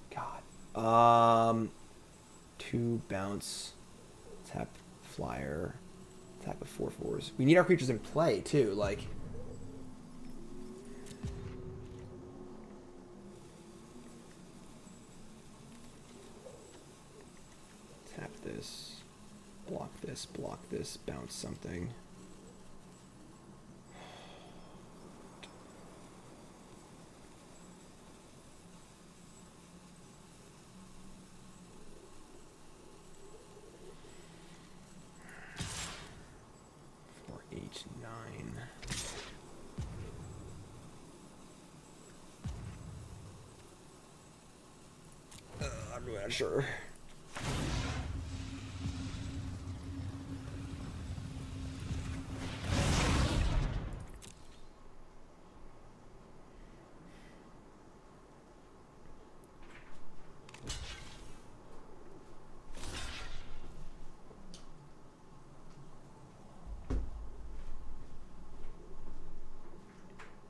God. 2 bounce, tap flyer, tap with 4/4s. We need our creatures in play too. Like, tap this, block this, bounce something. Four, 8, 9. I'm really not sure.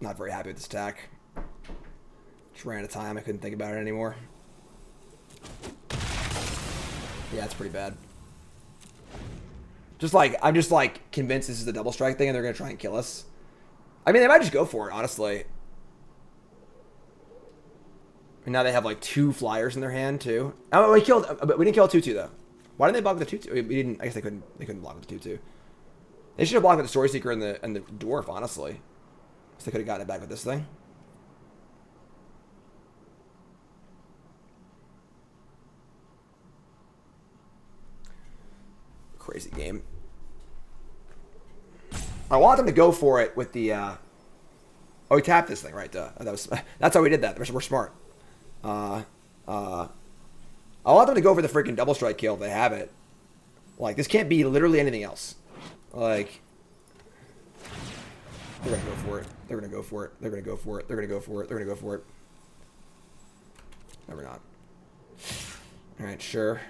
Not very happy with this attack. Just ran out of time. I couldn't think about it anymore. Yeah, it's pretty bad. I'm just like convinced this is the double strike thing and they're gonna try and kill us. I mean, they might just go for it, honestly. And now they have like 2 flyers in their hand too. Oh, we didn't kill a 2/2 though. Why didn't they block with the 2/2? We didn't. I guess they couldn't block with the 2/2. They should have blocked with the Story Seeker and the Dwarf, honestly. So they could have gotten it back with this thing. crazy game. I want them to go for it with the. Oh, we tapped this thing, right? That's how we did that. We're smart. I want them to go for the freaking double strike kill if they have it. Like, this can't be literally anything else. Like, they're gonna go for it. They're gonna go for it. They're gonna go for it. They're gonna go for it. They're gonna go for it. No, we're not. All right, sure.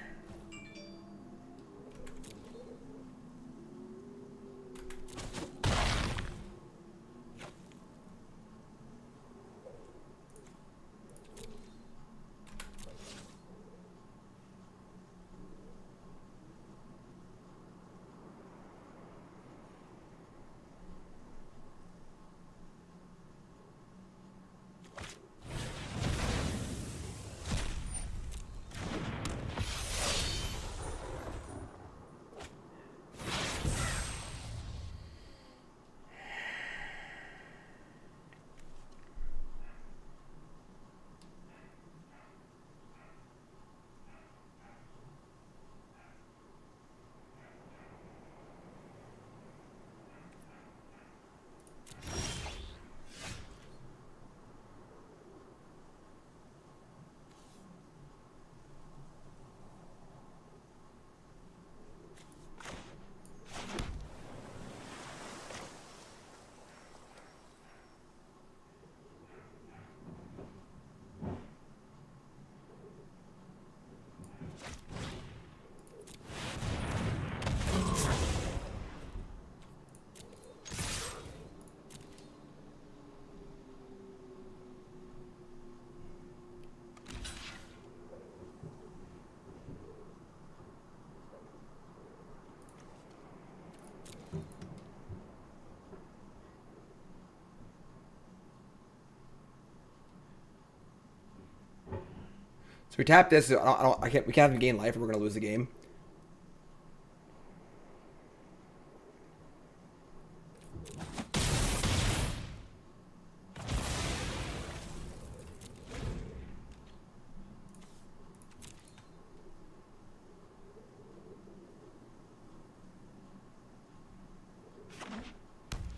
So we tap this. I can't. We can't have them gain life, or we're gonna lose the game.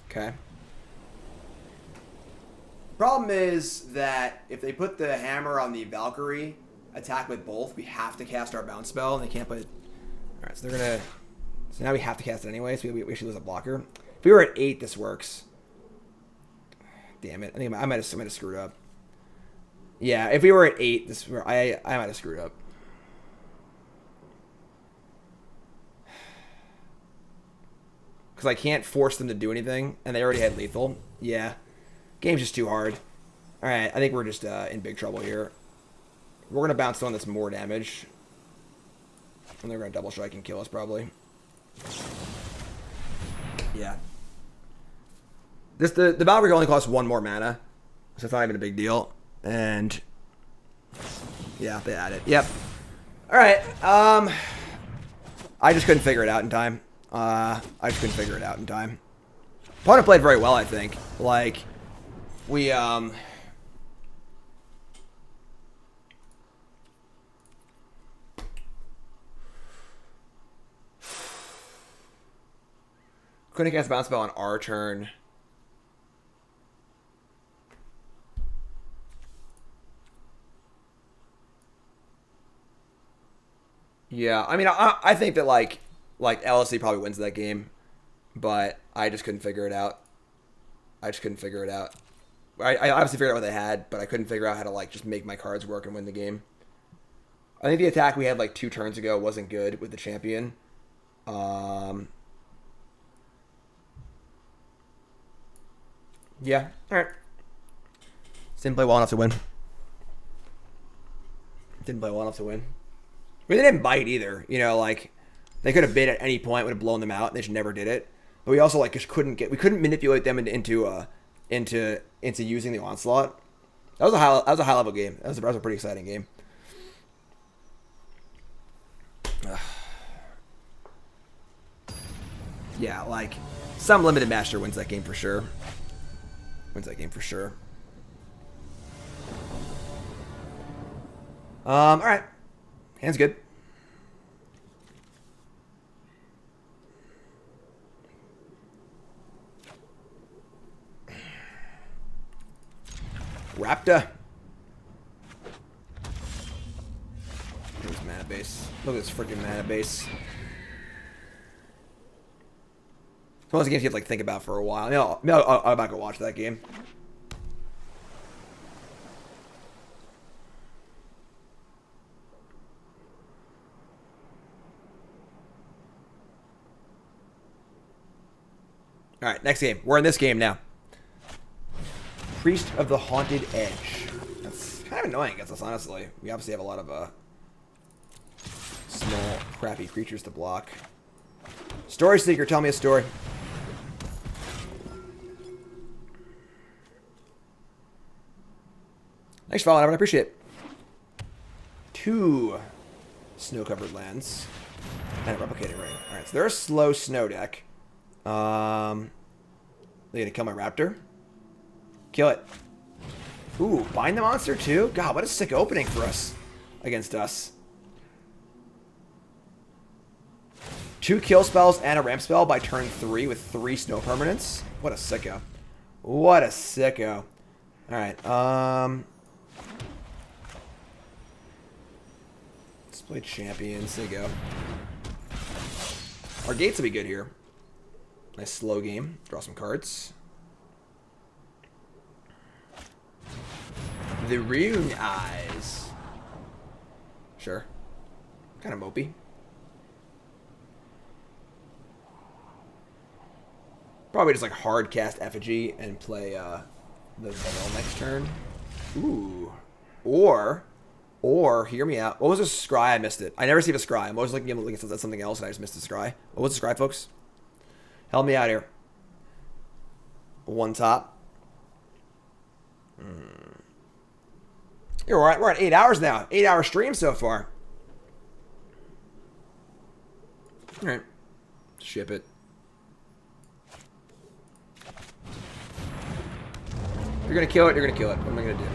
Okay. Problem is that if they put the hammer on the Valkyrie, attack with both, we have to cast our bounce spell, and they can't put it. All right, so they're gonna. So now we have to cast it anyway. So we should lose a blocker. If we were at 8, this works. Damn it! I think I might have screwed up. Yeah, if we were at 8, I might have screwed up. Because I can't force them to do anything, and they already had lethal. Yeah, game's just too hard. All right, I think we're just in big trouble here. We're gonna bounce on this more damage, and they're gonna double strike and kill us probably. Yeah. The Valkyrie only costs 1 more mana, so it's not even a big deal. And yeah, they add it. Yep. All right. I just couldn't figure it out in time. Opponent played very well, I think. Like, we couldn't cast bounce spell on our turn. Yeah, I mean, I think that like LSC probably wins that game, but I just couldn't figure it out. I obviously figured out what they had, but I couldn't figure out how to like just make my cards work and win the game. I think the attack we had like 2 turns ago wasn't good with the champion. Yeah, all right. Didn't play well enough to win. I mean, they didn't bite either. You know, like they could have bid at any point, would have blown them out. They just never did it. But we also like just couldn't manipulate them into using the onslaught. That was a high level game. That was a pretty exciting game. Yeah, like some limited master wins that game for sure. All right, hand's good. Raptor. Look at this mana base. Look at this freaking mana base. It's one of those games you have to like think about for a while. I'm not gonna watch that game. All right, next game. We're in this game now. Priest of the Haunted Edge. That's kind of annoying against us, honestly. We obviously have a lot of small, crappy creatures to block. Story Seeker, tell me a story. Thanks for following up, I appreciate it. 2 snow-covered lands and a replicating ring. All right, so they're a slow snow deck. They're gonna kill my raptor. Kill it. Ooh, bind the monster too? God, what a sick opening for us against us. 2 kill spells and a ramp spell by turn 3 with 3 snow permanents. What a sicko. What a sicko. Alright, let's play champions. There you go. Our gates will be good here. Nice slow game. Draw some cards. The Rune Eyes. Sure. Kind of mopey. Probably just like hard cast Effigy and play the Veil next turn. Ooh. Or, hear me out. What was a scry? I missed it. I never see a scry. I'm always looking at something else and I just missed a scry. What was the scry, folks? Help me out here. 1 top. We're at 8 hours now. 8-hour stream so far. Alright. Ship it. You're gonna kill it, you're gonna kill it. What am I gonna do?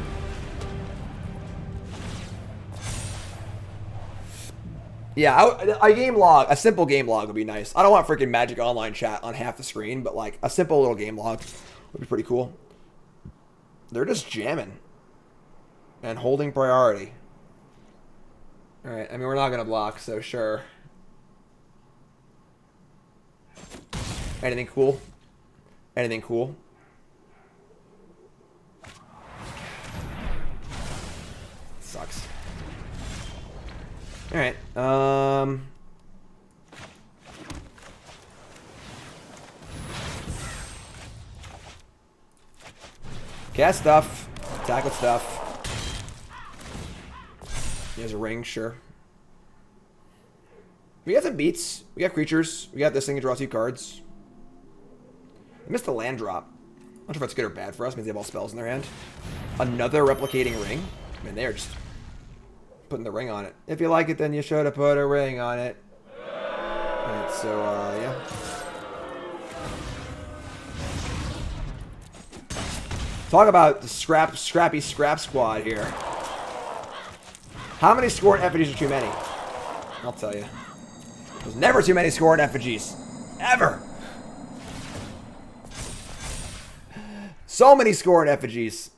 Yeah, a game log, a simple game log would be nice. I don't want freaking Magic Online chat on half the screen, but like a simple little game log would be pretty cool. They're just jamming and holding priority. All right, I mean, we're not gonna block, so sure. Anything cool? Anything cool? Sucks. All right. Cast stuff. Attack with stuff. He has a ring, sure. We got some beats. We got creatures. We got this thing to draw 2 cards. I missed the land drop. I'm not sure if that's good or bad for us. It means they have all spells in their hand. Another replicating ring. I mean, they're just putting the ring on it. If you like it, then you should have put a ring on it. Alright, so, yeah. Talk about the scrappy scrap squad here. How many scored effigies are too many? I'll tell you. There's never too many scored effigies. Ever. So many scored effigies.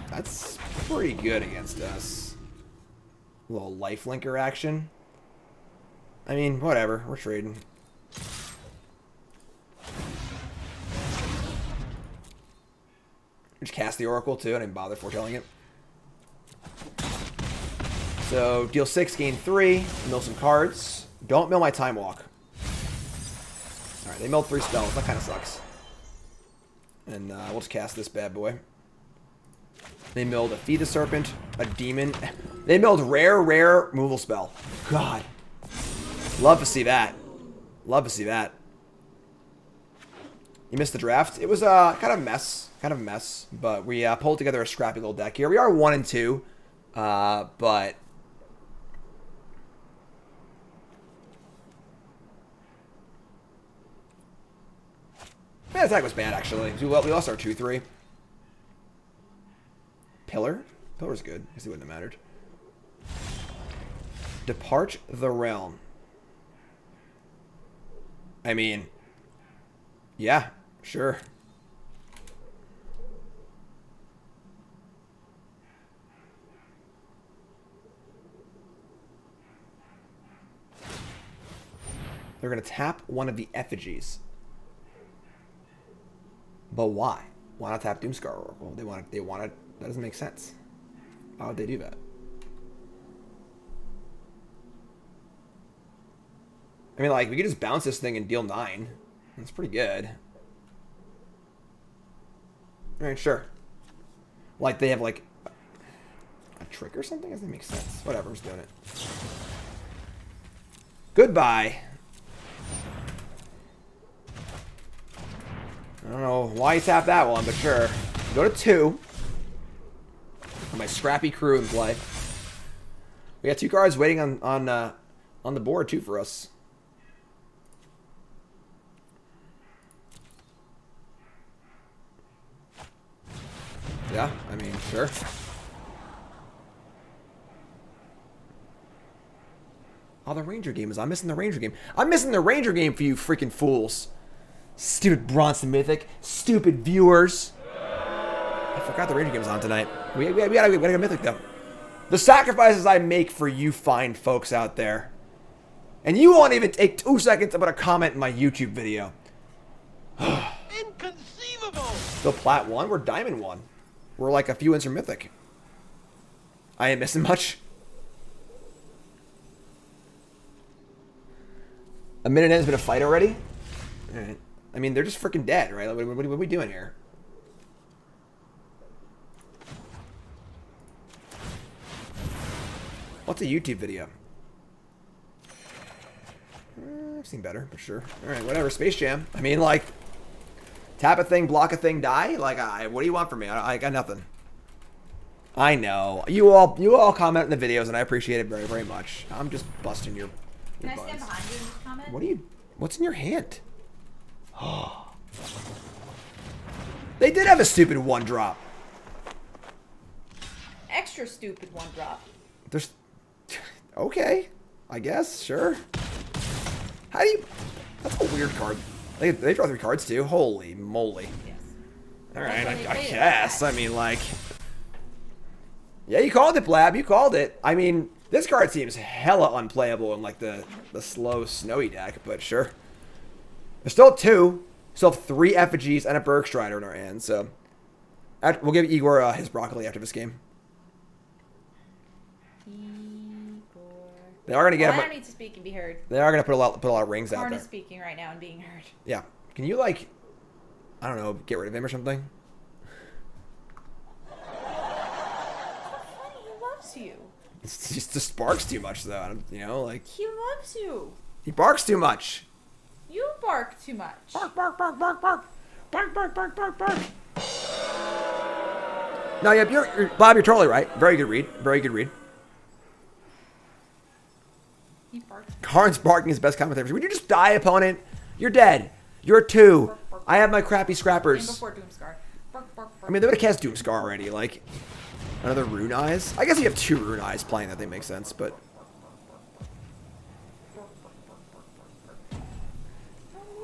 That's pretty good against us. A little lifelinker action. I mean, whatever. We're trading. Just cast the Oracle too. I didn't bother foretelling it. So deal 6, gain 3. Mill some cards. Don't mill my Time Walk. All right, they milled 3 spells. That kind of sucks. And we'll just cast this bad boy. They milled a Feed the Serpent, a Demon. They milled rare removal spell. God. Love to see that. Love to see that. You missed the draft. It was kind of a mess. Kind of a mess. But we pulled together a scrappy little deck here. We are 1 and 2. But that attack was bad, actually. We lost our 2-3. Pillar? Pillar's good. I guess it wouldn't have mattered. Depart the Realm. I mean, yeah, sure. They're going to tap one of the effigies. But why? Why not tap Doomscar Oracle? They want it. That doesn't make sense. Why would they do that? I mean, like, we could just bounce this thing and deal 9. That's pretty good. Alright, sure. Like, they have, like, a trick or something? Doesn't make sense. Whatever, I'm just doing it. Goodbye. I don't know why you tapped that one, but sure. Go to 2. My scrappy crew in play. We got 2 cards waiting on the board too for us. Yeah, I mean, sure. Oh, the Ranger game is. I'm missing the Ranger game. I'm missing the Ranger game for you freaking fools. Stupid Bronson Mythic. Stupid viewers. I forgot the Ranger game was on tonight. We gotta go Mythic, though. The sacrifices I make for you fine folks out there. And you won't even take 2 seconds to put a comment in my YouTube video.
Inconceivable!
Still Plat 1? We're Diamond 1. We're like a few wins from Mythic. I ain't missing much. A minute in has been a fight already? Alright. I mean, they're just freaking dead, right? What are we doing here? What's a YouTube video? I've seen better, but sure. Alright, whatever. Space Jam. I mean, like, tap a thing, block a thing, die? Like, what do you want from me? I got nothing. I know. You all comment in the videos, and I appreciate it very, very much. I'm just busting your
Can I stand behind you in this comment?
What's in your hand? They did have a stupid 1-drop.
Extra stupid 1-drop.
There's... Okay. I guess. Sure. How do you... That's a weird card. They draw 3 cards, too. Holy moly.
Yes.
Alright,
That's why
I
they play
guess.
that.
I mean, like... Yeah, you called it, Blab. You called it. I mean, this card seems hella unplayable in, like, the slow, snowy deck, but sure. There's still 2. Still have 3 effigies and a Bergstrider in our hand, so... We'll give Igor his broccoli after this game. They are going to get
I don't need to speak and be heard.
They are going to put a lot of rings out
Karn
there.
is speaking right now and being heard.
Yeah. Can you, like... I don't know, get rid of him or something?
Funny, he loves you.
He just barks too much, though. I don't, you know, like...
He loves you.
He barks too much.
You bark too much.
Bark, bark, bark, bark, bark. Bark, bark, bark, bark, bark. No, yeah, Bob, you're totally right. Very good read. Very good read.
He barks.
Karn's barking is best commentary. Would you just die, opponent? You're dead. You're 2.
Bark, bark,
I have my crappy
And
scrappers.
before Doomscar. Bark, bark, bark.
I mean, they would have cast Doomscar already. Like, another Rune Eyes? I guess you have 2 Rune Eyes playing. That thing makes sense, but...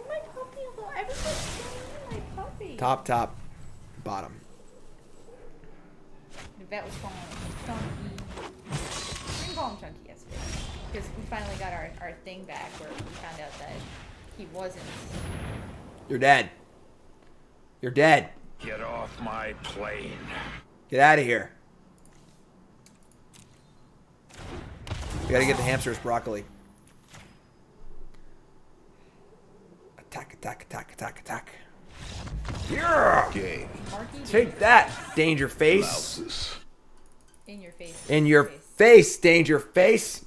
My puppy, everybody's my puppy.
Top, bottom.
The vet was calling him Chunky. We didn't call him Chunky yesterday. Because we finally got our thing back where we found out that he wasn't.
You're dead. You're dead.
Get off my plane.
Get out of here. We gotta get the hamsters broccoli. Attack, attack, attack, attack, attack. Yeah!
Game.
Marky
Take that, Danger Face.
Louses.
in your face.
In your face, Danger Face.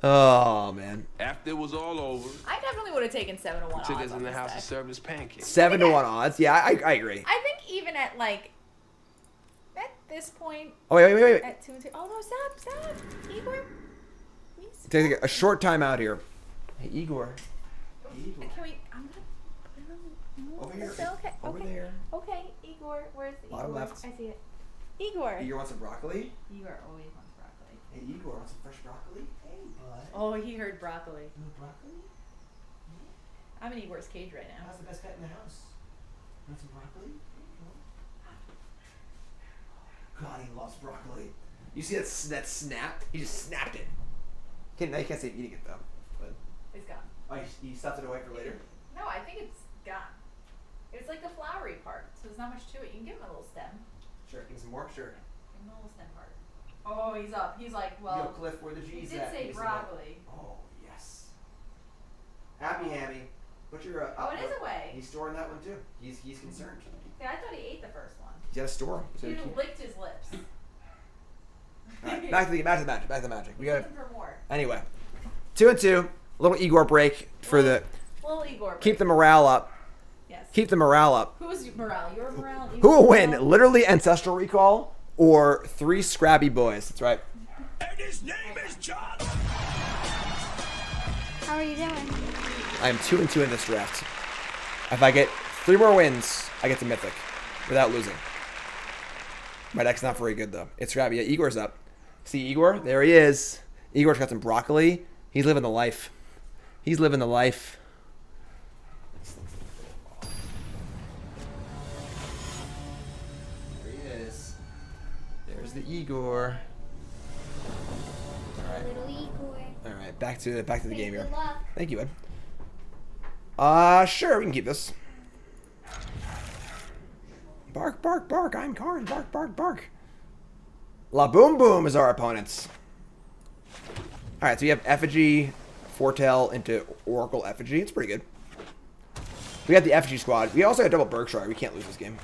Oh, man.
After it was all over,
I definitely would have taken 7 to 1
took
odds
us
on
in the
this
house
deck.
and served us pancakes.
7 to 1 odds. Yeah, I agree.
I think even at like at this point
Oh, wait.
at 2 and 2. Oh no, stop, Igor. Please.
Take a short time out here. Hey, Igor.
Can we? I'm gonna put him on.
Over here.
Is that okay?
Over
okay.
there.
Okay, Igor. Where's Igor?
Bottom left.
I see it. Igor.
Igor wants some broccoli?
Igor always wants broccoli.
Hey, Igor wants some fresh broccoli? Hey, bud.
Oh, he heard broccoli.
Broccoli?
I'm in Igor's cage right now.
That's the best pet in the house. Want some broccoli? God, he loves broccoli. You see that snap? He just snapped it. Now you can't see him eating it though. But
It's gone.
oh, he stuffed it away for later.
No, I think it's gone. It's like the flowery part, so there's not much to it. You can give him a little stem.
Sure, give him some more. Sure.
Give him a little stem part. Oh, he's up. He's like,
Yo,
well,
Cliff, where the
he
G's
did
at?
say
He's
broccoli.
Oh yes. Happy Hammy. Put your.
Oh, it is away.
He's storing that one too. He's concerned.
Yeah, I thought he ate the first one.
He's got to store him. So
He
keep...
licked his lips.
All right, back to the magic. Back to the magic. We got
Looking for more.
anyway. 2-2. A little Igor break for the.
Little Igor.
Keep the morale up.
Yes.
Keep the morale up.
Who's morale? Your morale?
Who will win?
Morale?
Literally Ancestral Recall or 3 Scrappy Boys? That's right.
And his name is John.
How are you doing?
I am 2-2 in this draft. If I get 3 more wins, I get to Mythic without losing. My deck's not very good though. It's Scrappy. Yeah, Igor's up. See Igor? There he is. Igor's got some broccoli. He's living the life. He's living the life. There he is. There's the Igor. All right.
Little Igor.
All right. Back to the game here.
Good luck.
Thank you, Ed. Sure, we can keep this. Bark, bark, bark. I'm Karn. Bark, bark, bark. La Boom Boom is our opponents. All right, so you have Effigy, Foretell into Oracle Effigy. It's pretty good. We got the Effigy squad. We also got double Berkshire. We can't lose this game.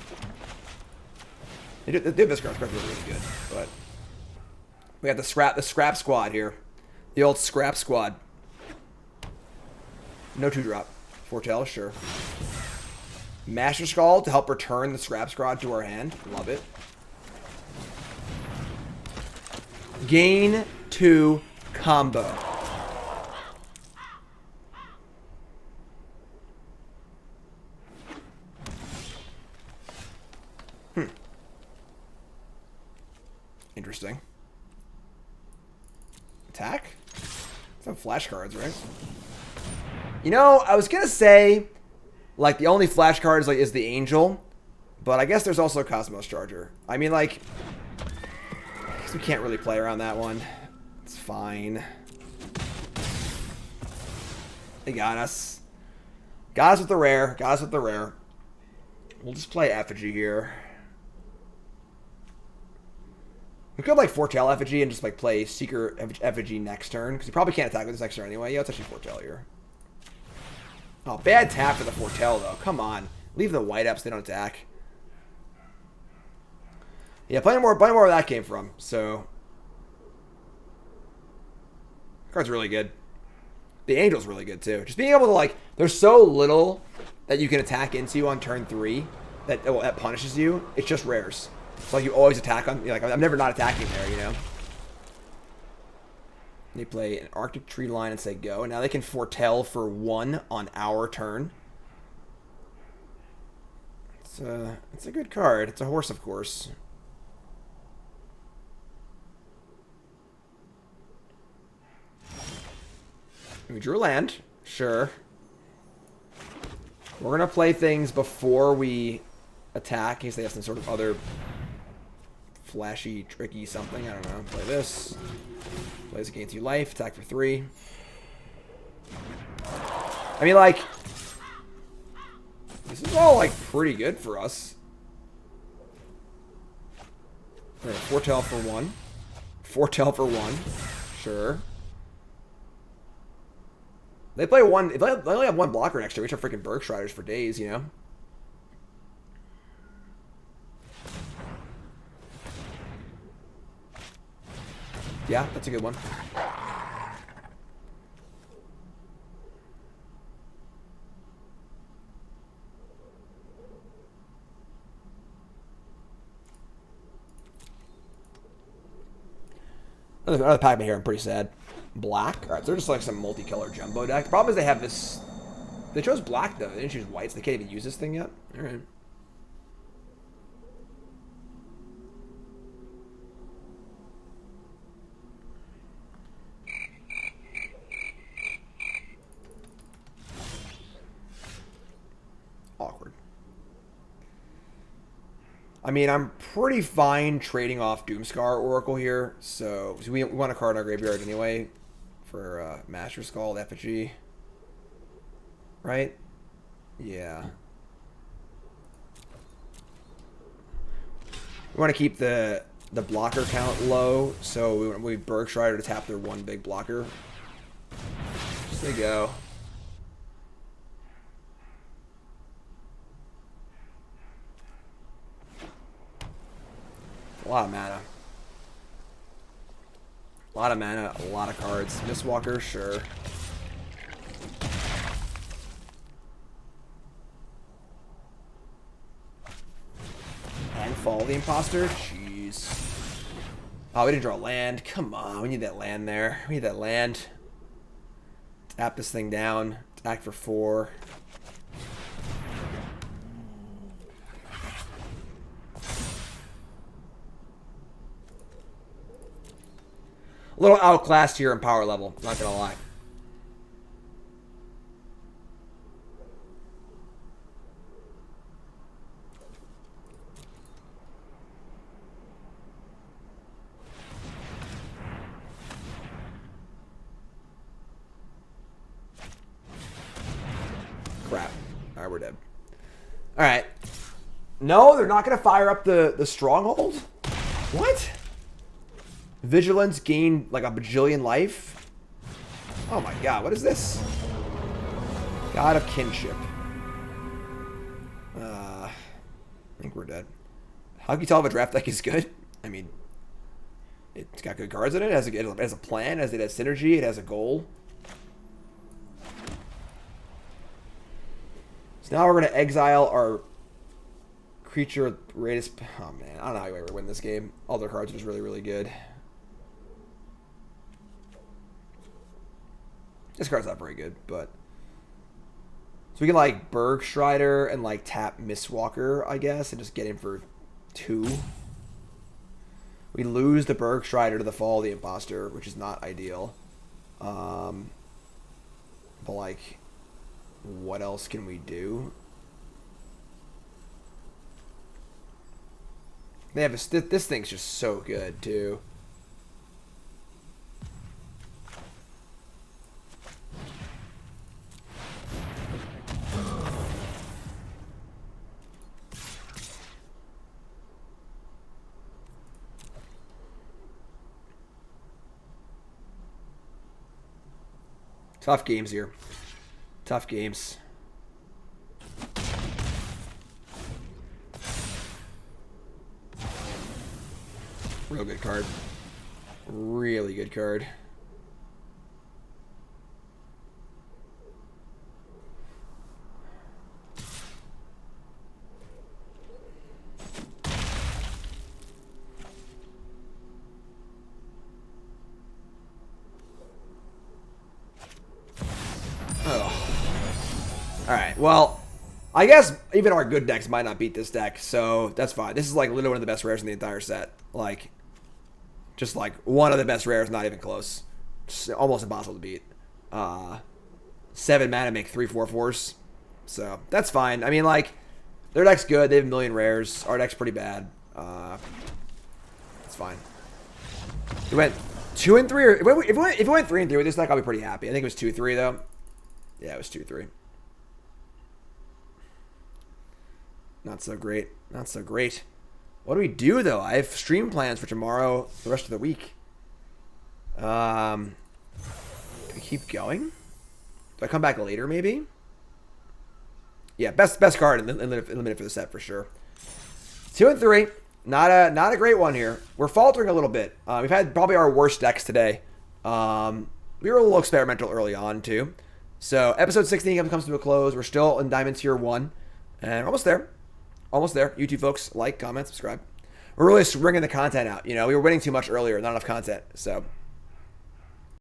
They do this card's really, really good, but we got the scrap squad here. The old scrap squad. No 2-drop. Foretell, sure. Master Skull to help return the scrap squad to our hand. Love it. Gain 2 combo. Interesting. Attack? Some flash cards, right? You know, I was gonna say, like, the only flash card is the Angel, but I guess there's also Cosmos Charger. I mean, like, I guess we can't really play around that one. It's fine. They got us. Got us with the rare. Got us with the rare. We'll just play Effigy here. We could like Foretell Effigy and just like play Seeker Effigy next turn, because you probably can't attack with this next turn anyway. Yeah, it's actually Foretell here. Oh, bad tap for the Foretell though. Come on, leave the white ups. They don't attack. Yeah, plenty more where that came from. So, card's really good. The Angel's really good too. Just being able to like, there's so little that you can attack into on turn 3 that punishes you. It's just rares. It's like you always attack on. Like I'm never not attacking there, you know. They play an Arctic Tree Line and say go. And now they can Foretell for 1 on our turn. It's a good card. It's a horse, of course. We drew a land. Sure. We're going to play things before we attack in case they have some sort of other flashy, tricky something. I don't know. Play this. Plays a gain 2 life. Attack for 3. I mean, like, this is all, like, pretty good for us. Right, Foretell for 1. Foretell for 1. Sure. They play one. They only have 1 blocker next to each. Are freaking Berkshires for days, you know. Yeah, that's a good one. Another Pac-Man here. I'm pretty sad. Black? Alright, so they're just like some multicolored jumbo deck. The problem is they have this... They chose black, though. They didn't choose white, so they can't even use this thing yet. Alright. I mean, I'm pretty fine trading off Doomscar Oracle here, so we want a card in our graveyard anyway for Master Skull, Effigy. Right? Yeah. We want to keep the blocker count low, so we Bergstrider to tap their one big blocker. Just there you go. A lot of mana. A lot of mana, a lot of cards. Mistwalker, sure. And Fall the Imposter? Jeez. Oh, we didn't draw land. Come on, we need that land there. We need that land. Tap this thing down. Attack for 4. A little outclassed here in power level, not gonna lie. Crap. Alright, we're dead. Alright. No, they're not gonna fire up the stronghold? What? Vigilance gain like a bajillion life? Oh my god, what is this? God of Kinship. I think we're dead. How can you tell if a draft deck is good? I mean, it's got good cards in it. It has a plan. It has synergy. It has a goal. So now we're going to exile our creature greatest... Oh man, I don't know how you ever win this game. All their cards are just really, really good. This card's not very good, but... So we can, like, Bergstrider and, like, tap Mistwalker, I guess, and just get him for 2. We lose the Bergstrider to the Fall of the Imposter, which is not ideal. But, like, what else can we do? They have this thing's just so good, too. Tough games here. Tough games. Real good card. Really good card. Alright, well, I guess even our good decks might not beat this deck, so that's fine. This is like literally one of the best rares in the entire set. Like, just like one of the best rares, not even close. Just almost impossible to beat. 7 mana make 3 4/4s. So, that's fine. I mean, like, their deck's good. They have a million rares. Our deck's pretty bad. It's fine. It went 2 and 3, or if it went 3 and 3 with this deck, I'll be pretty happy. I think it was 2-3 though. Yeah, it was 2-3. Not so great. Not so great. What do we do, though? I have stream plans for tomorrow, the rest of the week. Do we keep going? Do I come back later, maybe? Yeah, best card in the minute for the set, for sure. 2 and 3. Not a great one here. We're faltering a little bit. We've had probably our worst decks today. We were a little experimental early on, too. So, episode 16 comes to a close. We're still in Diamond Tier 1. And we're almost there. Almost there. YouTube folks, like, comment, subscribe. We're really bringing the content out. You know, we were winning too much earlier. Not enough content. So,